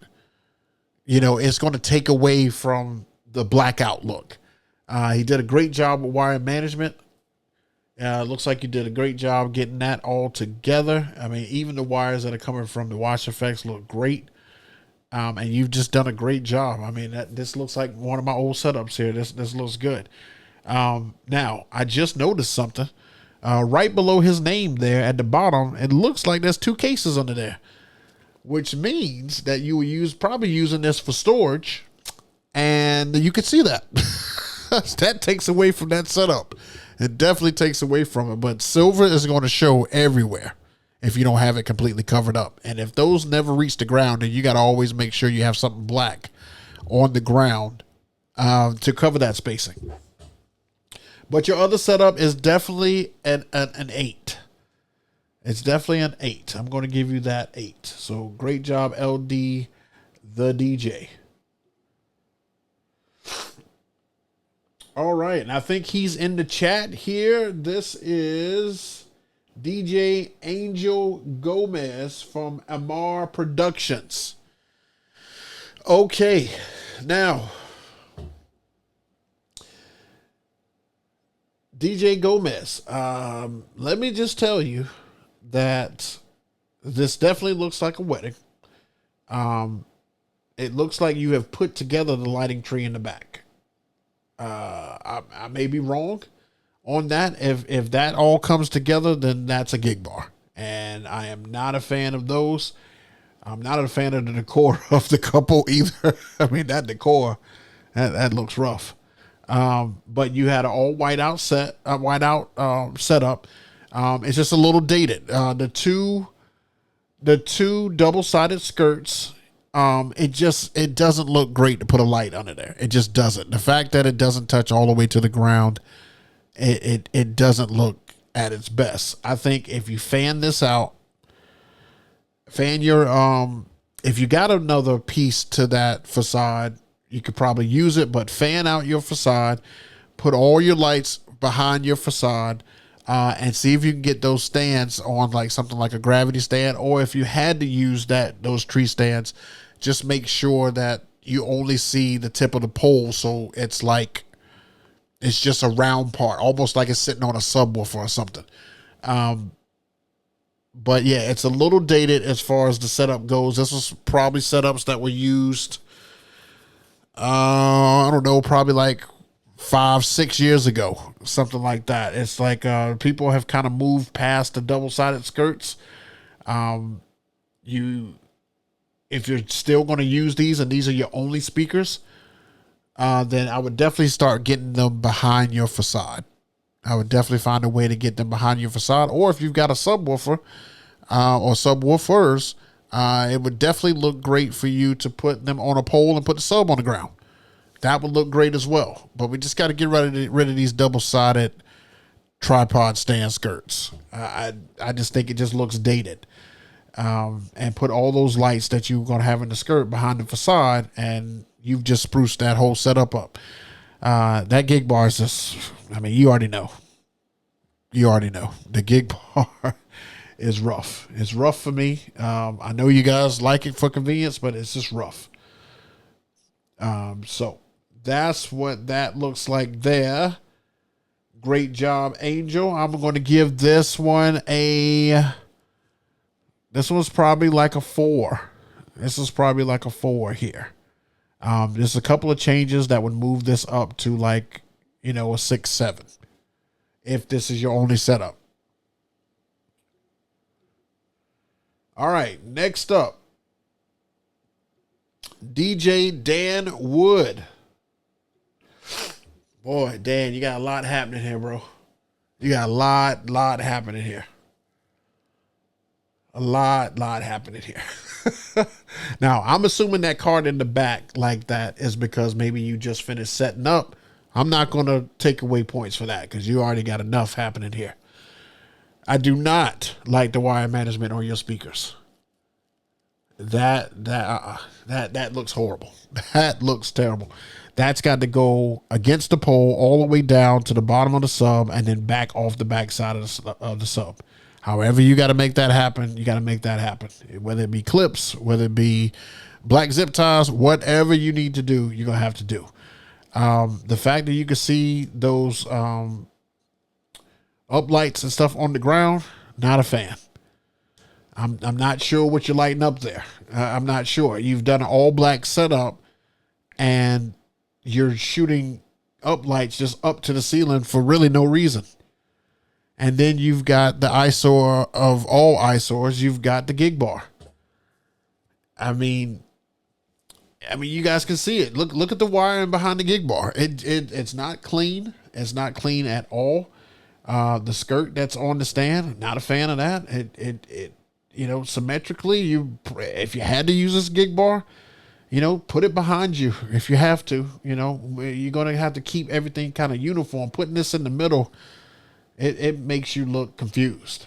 it's going to take away from the blackout look. He did a great job with wire management. Looks like you did a great job getting that all together. I mean, even the wires that are coming from the wash effects look great. And you've just done a great job. I mean, this looks like one of my old setups here. This looks good. Now, I just noticed something. Right below his name there at the bottom, it looks like there's 2 cases under there, which means that you were probably using this for storage, and you could see that. That takes away from that setup. It definitely takes away from it, but silver is going to show everywhere if you don't have it completely covered up. And if those never reach the ground, then you got to always make sure you have something black on the ground to cover that spacing. But your other setup is definitely an 8. It's definitely an 8. I'm going to give you that 8. So great job, LD, the DJ. All right. And I think he's in the chat here. This is DJ Angel Gomez from Amar Productions. Okay. Now, DJ Gomez, let me just tell you that this definitely looks like a wedding. It looks like you have put together the lighting tree in the back. I may be wrong on that. If that all comes together, then that's a gig bar. And I am not a fan of those. I'm not a fan of the decor of the couple either. I mean, that decor, that looks rough. But you had an all white out setup. It's just a little dated. The two double-sided skirts, it doesn't look great to put a light under there. It just doesn't. The fact that it doesn't touch all the way to the ground, it doesn't look at its best. I think if you fan this out, if you got another piece to that facade, you could probably use it, but fan out your facade, put all your lights behind your facade, and see if you can get those stands on like something like a gravity stand, or if you had to use those tree stands, just make sure that you only see the tip of the pole, so it's just a round part, almost like it's sitting on a subwoofer or something. But yeah, it's a little dated as far as the setup goes. This was probably setups that were used, I don't know, probably like 5-6 years ago, something like that. It's like people have kind of moved past the double-sided skirts. If you're still going to use these and these are your only speakers, then I would definitely start getting them behind your facade. I would definitely find a way to get them behind your facade. Or if you've got a subwoofer or subwoofers, it would definitely look great for you to put them on a pole and put the sub on the ground. That would look great as well. But we just got to get rid of these double-sided tripod stand skirts. I just think it just looks dated. And put all those lights that you're going to have in the skirt behind the facade, and you've just spruced that whole setup up. That gig bar is just, I mean, you already know. The gig bar is rough. It's rough for me. I know you guys like it for convenience, but it's just rough. So that's what that looks like there. Great job, Angel. I'm going to give this one this one's probably like a 4. This is probably like a 4 here. There's a couple of changes that would move this up to like, a 6-7. If this is your only setup. All right, next up. DJ Dan Wood. Boy, Dan, you got a lot happening here, bro. You got a lot happening here. A lot happening here. Now, I'm assuming that card in the back like that is because maybe you just finished setting up. I'm not going to take away points for that because you already got enough happening here. I do not like the wire management on your speakers. That looks horrible. That looks terrible. That's got to go against the pole all the way down to the bottom of the sub and then back off the back side of the sub. However you got to make that happen, you got to make that happen. Whether it be clips, whether it be black zip ties, whatever you need to do, you're going to have to do. The fact that you can see those uplights and stuff on the ground, not a fan. I'm not sure what you're lighting up there. I'm not sure. You've done an all black setup and you're shooting uplights just up to the ceiling for really no reason. And then you've got the eyesore of all eyesores. You've got the gig bar. I mean, you guys can see it. Look at the wiring behind the gig bar. It's not clean. It's not clean at all. The skirt that's on the stand, not a fan of that. It symmetrically, if you had to use this gig bar, put it behind you if you have to. You're gonna have to keep everything kind of uniform. Putting this in the middle, it makes you look confused.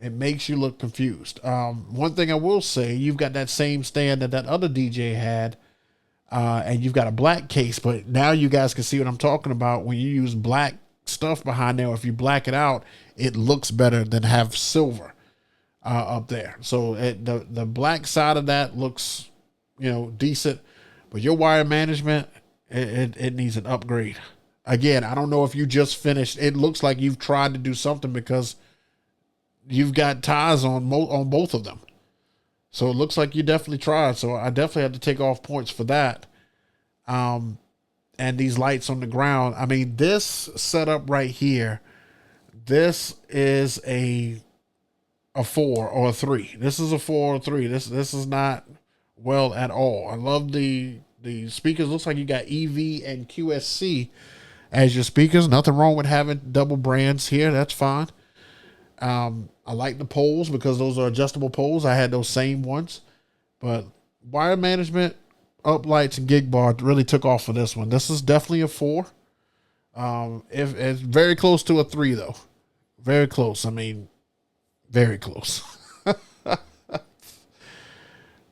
It makes you look confused. One thing I will say, you've got that same stand that other DJ had, and you've got a black case, but now you guys can see what I'm talking about. When you use black stuff behind there, or if you black it out, it looks better than have silver up there. So the black side of that looks, decent, but your wire management, it needs an upgrade. Again, I don't know if you just finished. It looks like you've tried to do something because you've got ties on both of them. So it looks like you definitely tried. So I definitely had to take off points for that. And these lights on the ground. I mean, this setup right here, this is a 4 or a 3. This is a 4 or 3. This is not well at all. I love the speakers. Looks like you got EV and QSC as your speakers. Nothing wrong with having double brands here. That's fine. I like the poles because those are adjustable poles. I had those same ones, but wire management, up lights, and gig bar really took off for this one. This is definitely a 4. If it's very close to a 3 though, very close. I mean, very close.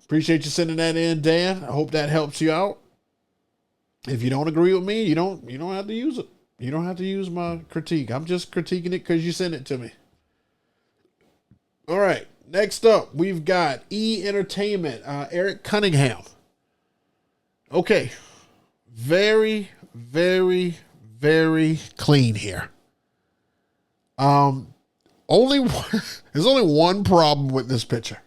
Appreciate you sending that in, Dan. I hope that helps you out. If you don't agree with me, you don't have to use it. You don't have to use my critique. I'm just critiquing it because you sent it to me. All right. Next up, we've got E Entertainment, Eric Cunningham. Okay. Very, very, very clean here. There's only one problem with this picture.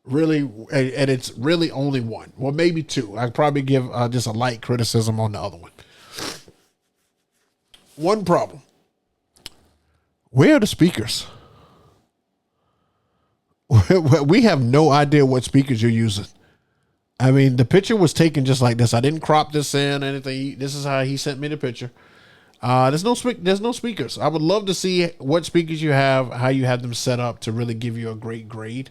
Really, and it's really only one. Well, maybe 2. I'd probably give just a light criticism on the other one. One problem. Where are the speakers? We have no idea what speakers you're using. I mean, the picture was taken just like this. I didn't crop this in anything. This is how he sent me the picture. There's no speakers. I would love to see what speakers you have, how you have them set up to really give you a great grade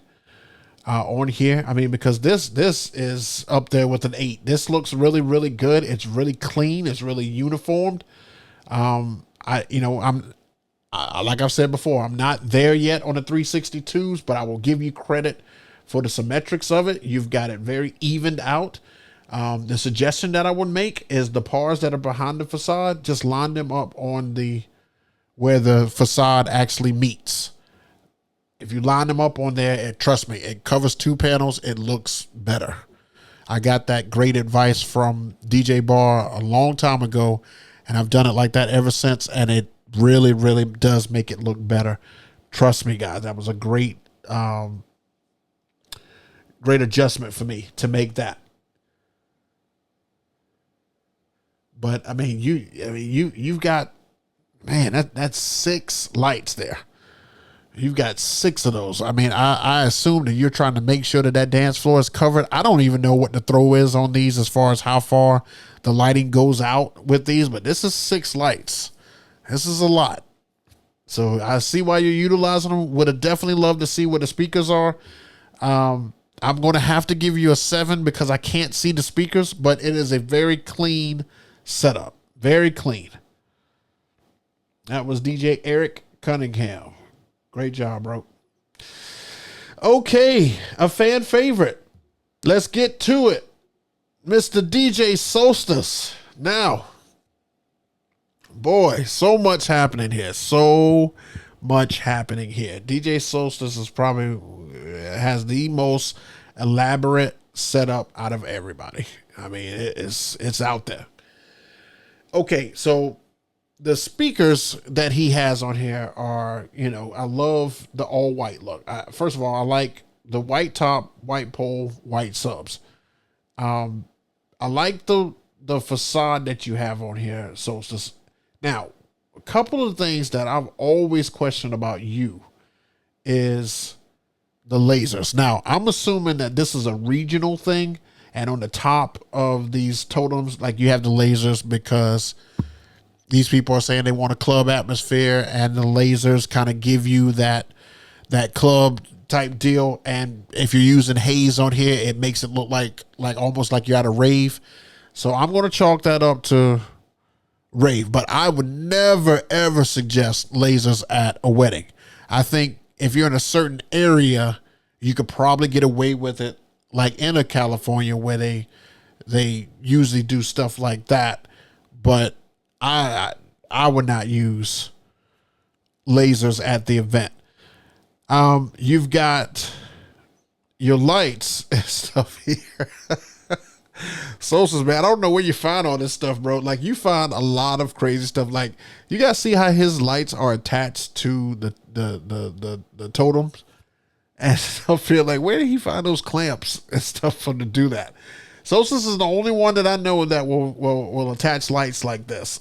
on here. I mean, because this is up there with an 8. This looks really, really good. It's really clean. It's really uniformed. Like I've said before, I'm not there yet on the 362s, but I will give you credit for the symmetrics of it. You've got it very evened out. The suggestion that I would make is the pars that are behind the facade, just line them up on where the facade actually meets. If you line them up on there, trust me, it covers 2 panels. It looks better. I got that great advice from DJ Bar a long time ago, and I've done it like that ever since, and it really, really does make it look better. Trust me, guys. That was a great adjustment for me to make that. But I mean, you've got, man, that's 6 lights there. You've got 6 of those. I mean, I assume that you're trying to make sure that dance floor is covered. I don't even know what the throw is on these as far as how far the lighting goes out with these, but this is 6 lights. This is a lot. So I see why you're utilizing them. Would have definitely loved to see what the speakers are. I'm going to have to give you a 7 because I can't see the speakers, but it is a very clean setup. Very clean. That was DJ Eric Cunningham. Great job, bro. Okay, a fan favorite. Let's get to it. Mr. DJ Solstice. Now, boy, so much happening here. So much happening here. DJ Solstice is probably has the most elaborate setup out of everybody. I mean, it's out there. Okay, so the speakers that he has on here are, I love the all white look. First of all, I like the white top, white pole, white subs. I like the facade that you have on here, Solstice. Now, a couple of things that I've always questioned about you is the lasers. Now, I'm assuming that this is a regional thing, and on the top of these totems, like you have the lasers because these people are saying they want a club atmosphere, and the lasers kind of give you that club type deal. And if you're using haze on here, it makes it look like almost like you're at a rave. So I'm going to chalk that up to rave, but I would never, ever suggest lasers at a wedding. I think if you're in a certain area, you could probably get away with it, like in a California where they usually do stuff like that. But I would not use lasers at the event. You've got your lights and stuff here. Sosa's, man, I don't know where you find all this stuff, bro. Like, you find a lot of crazy stuff. Like, you guys see how his lights are attached to the totems, and I feel like, where did he find those clamps and stuff for to do that? Sosa's is the only one that I know that will attach lights like this.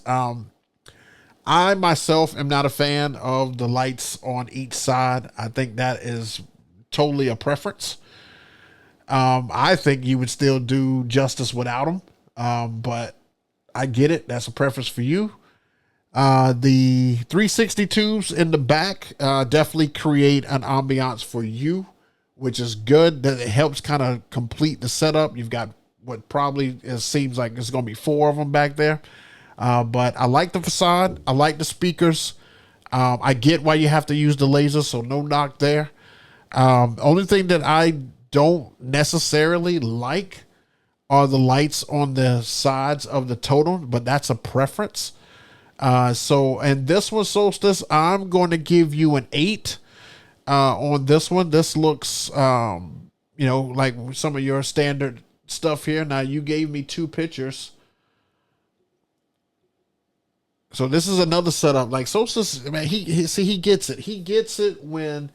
I myself am not a fan of the lights on each side. I think that is totally a preference. I think you would still do justice without them. But I get it. That's a preference for you. The 360 tubes in the back definitely create an ambiance for you, which is good. That it helps kind of complete the setup. You've got what probably seems like there's going to be 4 of them back there. But I like the facade. I like the speakers. I get why you have to use the laser, so no knock there. Only thing that I don't necessarily like are the lights on the sides of the totem, but that's a preference. And this one, Solstice, I'm going to give you an 8 on this one. This looks, like some of your standard stuff here. Now, you gave me 2 pictures. So this is another setup. Like, Solstice, man, he gets it. He gets it when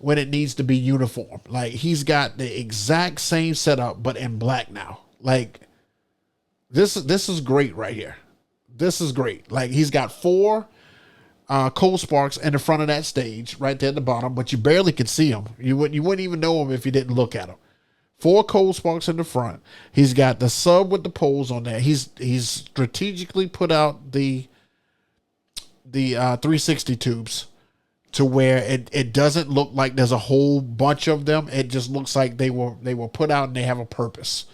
it needs to be uniform. Like, he's got the exact same setup, but in black now. Like, this is great right here. This is great. Like, he's got 4 cold sparks in the front of that stage, right there at the bottom, but you barely could see them. You wouldn't even know them if you didn't look at them. 4 cold sparks in the front. He's got the sub with the poles on there. He's strategically put out the 360 tubes to where it doesn't look like there's a whole bunch of them. It just looks like they were put out and they have a purpose.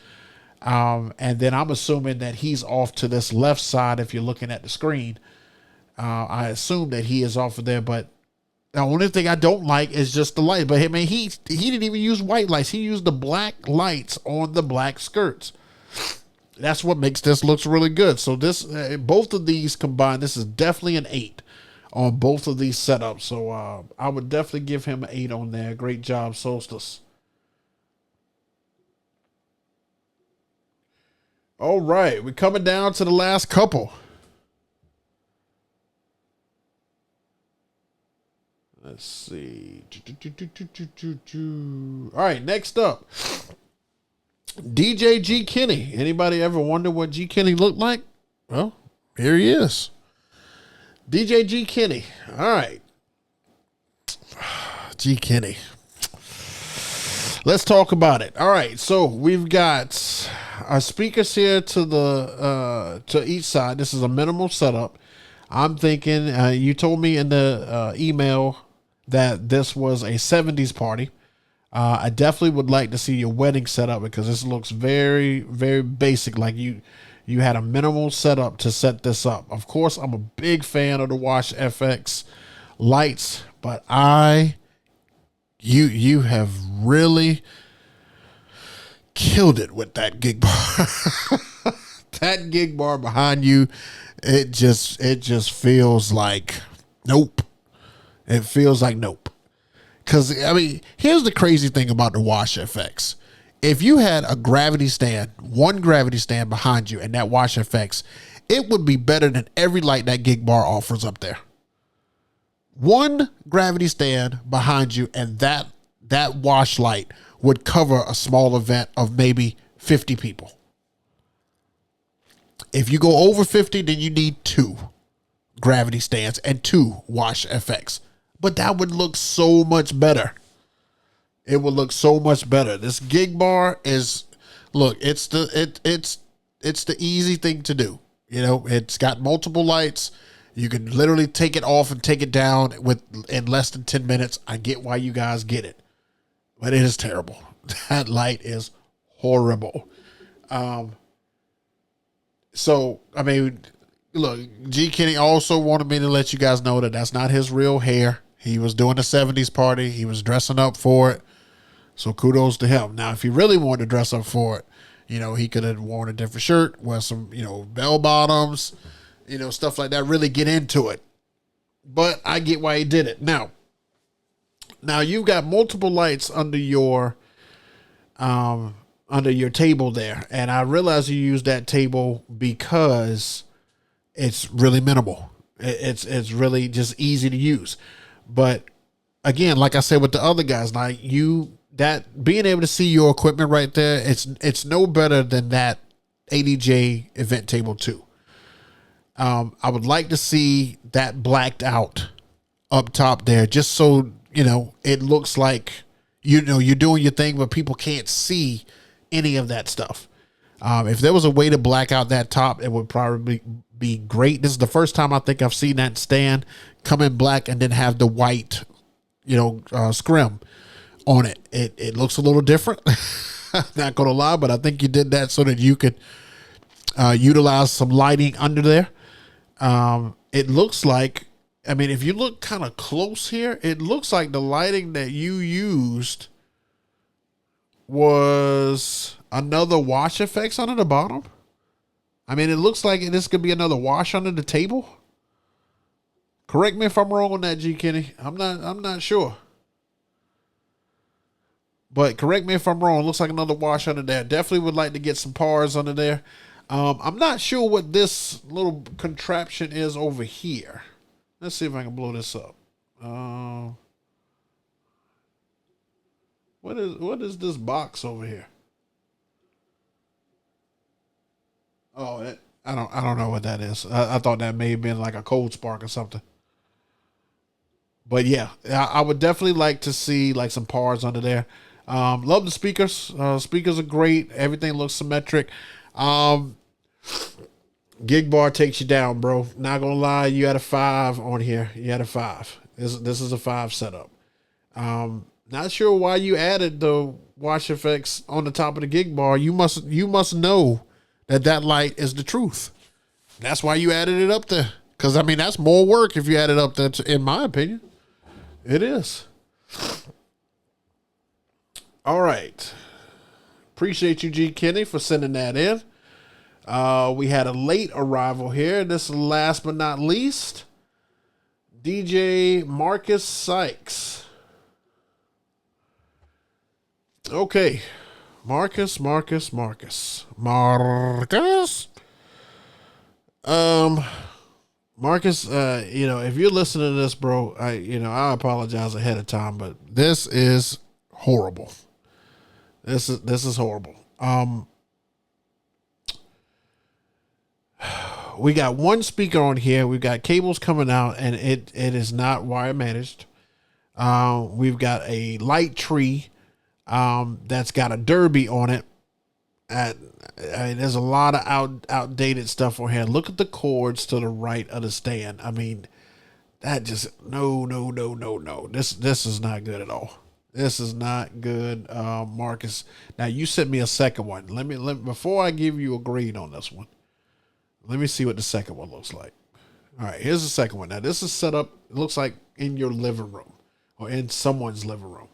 And then I'm assuming that he's off to this left side. If you're looking at the screen, I assume that he is off of there. But the only thing I don't like is just the light. But I mean, he didn't even use white lights. He used the black lights on the black skirts. That's what makes this looks really good. So this, both of these combined, this is definitely an 8 on both of these setups. So I would definitely give him an 8 on there. Great job, Solstice. All right, we're coming down to the last couple. Let's see. All right, next up. DJ G. Kenny. Anybody ever wonder what G. Kenny looked like? Well, here he is. DJ G. Kenny. All right. G. Kenny. Let's talk about it. All right. So we've got our speakers here to each side. This is a minimal setup. I'm thinking, you told me in the email that this was a 70s party. I definitely would like to see your wedding setup because this looks very, very basic. Like you had a minimal setup to set this up. Of course, I'm a big fan of the Wash FX lights, but you have really killed it with that gig bar. That gig bar behind you, it just feels like nope. It feels like nope. Because, I mean, here's the crazy thing about the Wash FX. If you had a gravity stand, one gravity stand behind you and that Wash FX, it would be better than every light that Gig Bar offers up there. One gravity stand behind you and that Wash light would cover a small event of maybe 50 people. If you go over 50, then you need 2 gravity stands and 2 Wash FX. But that would look so much better. It would look so much better. This Gig Bar is, look, it's the easy thing to do. You know, it's got multiple lights. You can literally take it off and take it down in less than 10 minutes. I get why you guys get it, but it is terrible. That light is horrible. So, I mean, look, G. Kenny also wanted me to let you guys know that that's not his real hair. He was doing the 70s party. He was dressing up for it. So kudos to him. Now, if he really wanted to dress up for it, he could have worn a different shirt, wear some, bell bottoms, stuff like that, really get into it. But I get why he did it. Now you've got multiple lights under your table there. And I realize you use that table because it's really minimal. It's really just easy to use. But again, like I said with the other guys, like that being able to see your equipment right there, it's no better than that ADJ event table 2. I would like to see that blacked out up top there, just so it looks like you're doing your thing, but people can't see any of that stuff. If there was a way to black out that top, it would probably be great. This is the first time I think I've seen that stand come in black and then have the white, scrim on it. It looks a little different. Not gonna lie, but I think you did that so that you could utilize some lighting under there. It looks like, if you look kind of close here, it looks like the lighting that you used was another wash effects under the bottom. It looks like this could be another wash under the table. Correct me if I'm wrong on that, G Kenny. I'm not sure. But correct me if I'm wrong. It looks like another wash under there. Definitely would like to get some pars under there. I'm not sure what this little contraption is over here. Let's see if I can blow this up. What is this box over here? Oh, I don't know what that is. I thought that may have been like a cold spark or something. But yeah, I would definitely like to see like some pars under there. Love the speakers. Speakers are great. Everything looks symmetric. Gig bar takes you down, bro. Not gonna lie, you had a 5 on here. You had a 5. This is a 5 setup. Not sure why you added the wash effects on the top of the gig bar. You must know that light is the truth. That's why you added it up there. Because that's more work if you add it up there. In my opinion, it is. All right. Appreciate you, G Kenny, for sending that in. We had a late arrival here. This is last but not least, DJ Marcus Sykes. Okay. Marcus. Marcus. If you're listening to this, bro, I apologize ahead of time, but this is horrible. This is horrible. We got one speaker on here. We've got cables coming out, and it is not wire managed. We've got a light tree that's got a derby on it. There's a lot of outdated stuff on here. Look at the cords to the right of the stand. That just no. This is not good at all. This is not good, Marcus. Now you sent me a second one. Let me before I give you a grade on this one. Let me see what the second one looks like. All right, here's the second one. Now this is set up. It looks like in your living room or in someone's living room.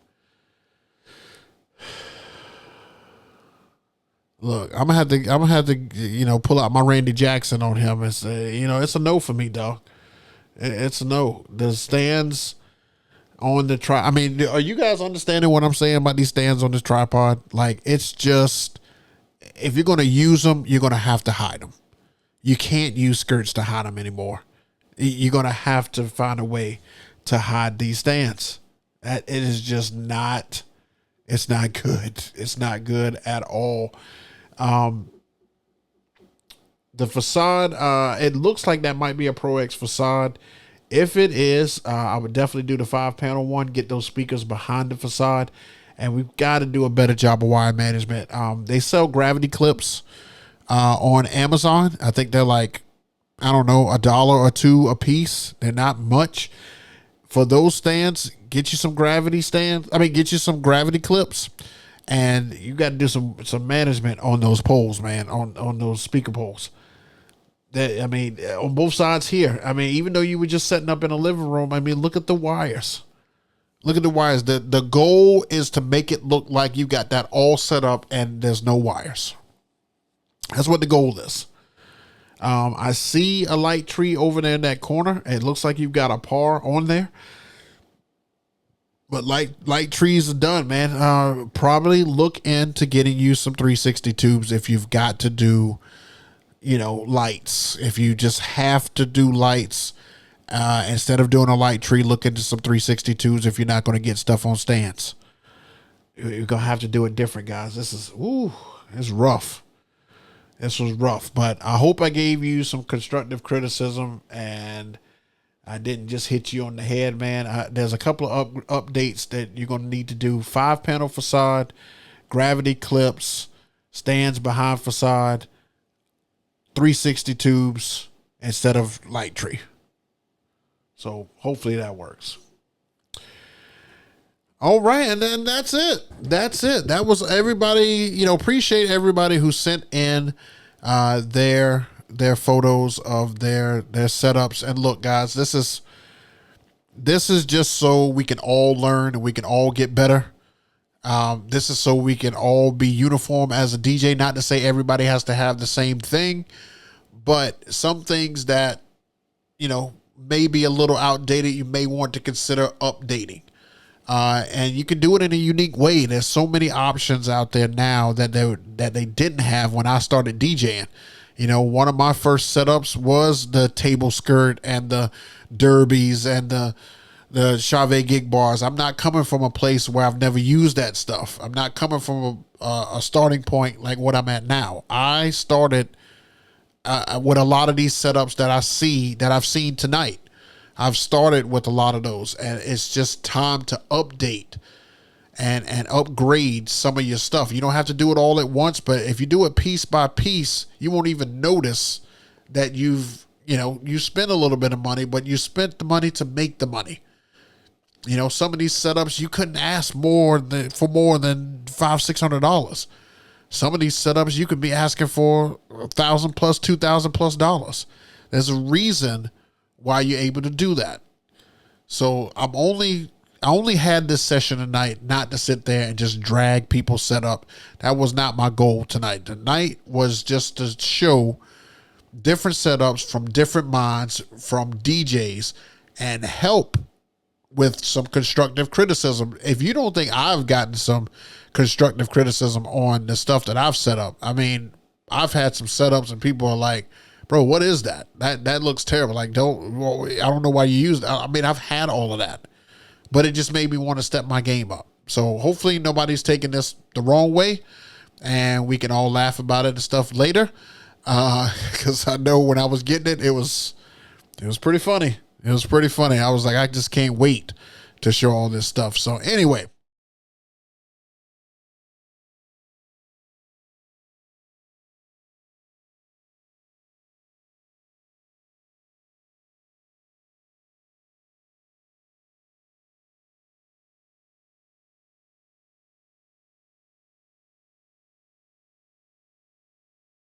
Look, I'm gonna have to, pull out my Randy Jackson on him and say, it's a no for me, dog. It's a no. The stands on the are you guys understanding what I'm saying about these stands on this tripod? Like, it's just, if you're gonna use them, you're gonna have to hide them. You can't use skirts to hide them anymore. You're gonna have to find a way to hide these stands. It is just not. It's not good. It's not good at all. The facade, it looks like that might be a Pro X facade. If it is, I would definitely do the 5-panel one, get those speakers behind the facade, and we've got to do a better job of wire management. They sell gravity clips on Amazon. I think they're like, I don't know, $1 or $2 a piece. They're not much. For those stands, get you some gravity clips. And you got to do some management on those poles, man, on those speaker poles. I mean, on both sides here. I mean, even though you were just setting up in a living room, I mean, look at the wires. Look at the wires. The goal is to make it look like you got that all set up and there's no wires. That's what the goal is. I see a light tree over there in that corner. It looks like you've got a par on there. But light trees are done, man. Probably look into getting you some 360 tubes if you've got to do, lights. If you just have to do lights, instead of doing a light tree, look into some 360 tubes if you're not going to get stuff on stands. You're going to have to do it different, guys. It's rough. This was rough, but I hope I gave you some constructive criticism and I didn't just hit you on the head, man. There's a couple of updates that you're going to need to do. 5-panel facade, gravity clips, stands behind facade, 360 tubes instead of light tree. So hopefully that works. All right, and then that's it. That was everybody. Appreciate everybody who sent in their photos of their setups. And look, guys, this is just so we can all learn and we can all get better. This is so we can all be uniform as a DJ. Not to say everybody has to have the same thing, but some things that may be a little outdated, you may want to consider updating. And you can do it in a unique way. There's so many options out there now that they didn't have when I started DJing. One of my first setups was the table skirt and the derbies and the Chave gig bars. I'm not coming from a place where I've never used that stuff. I'm not coming from a starting point like what I'm at now. I started with a lot of these setups that I've seen tonight. I've started with a lot of those, and it's just time to update and upgrade some of your stuff. You don't have to do it all at once, but if you do it piece by piece, you won't even notice that you spent a little bit of money, but you spent the money to make the money. Some of these setups, you couldn't ask for more than $500-$600. Some of these setups you could be asking for $1,000 plus, $2,000 plus dollars. There's a reason why you're able to do that. So I only had this session tonight not to sit there and just drag people's setup. That was not my goal tonight. Tonight was just to show different setups from different minds, from DJs, and help with some constructive criticism. If you don't think I've gotten some constructive criticism on the stuff that I've set up, I mean, I've had some setups and people are like, bro, what is that? That looks terrible. Like, I don't know why you used it. I mean, I've had all of that, but it just made me want to step my game up. So hopefully nobody's taking this the wrong way and we can all laugh about it and stuff later. Cause I know when I was getting it, it was pretty funny. It was pretty funny. I was like, I just can't wait to show all this stuff. So anyway,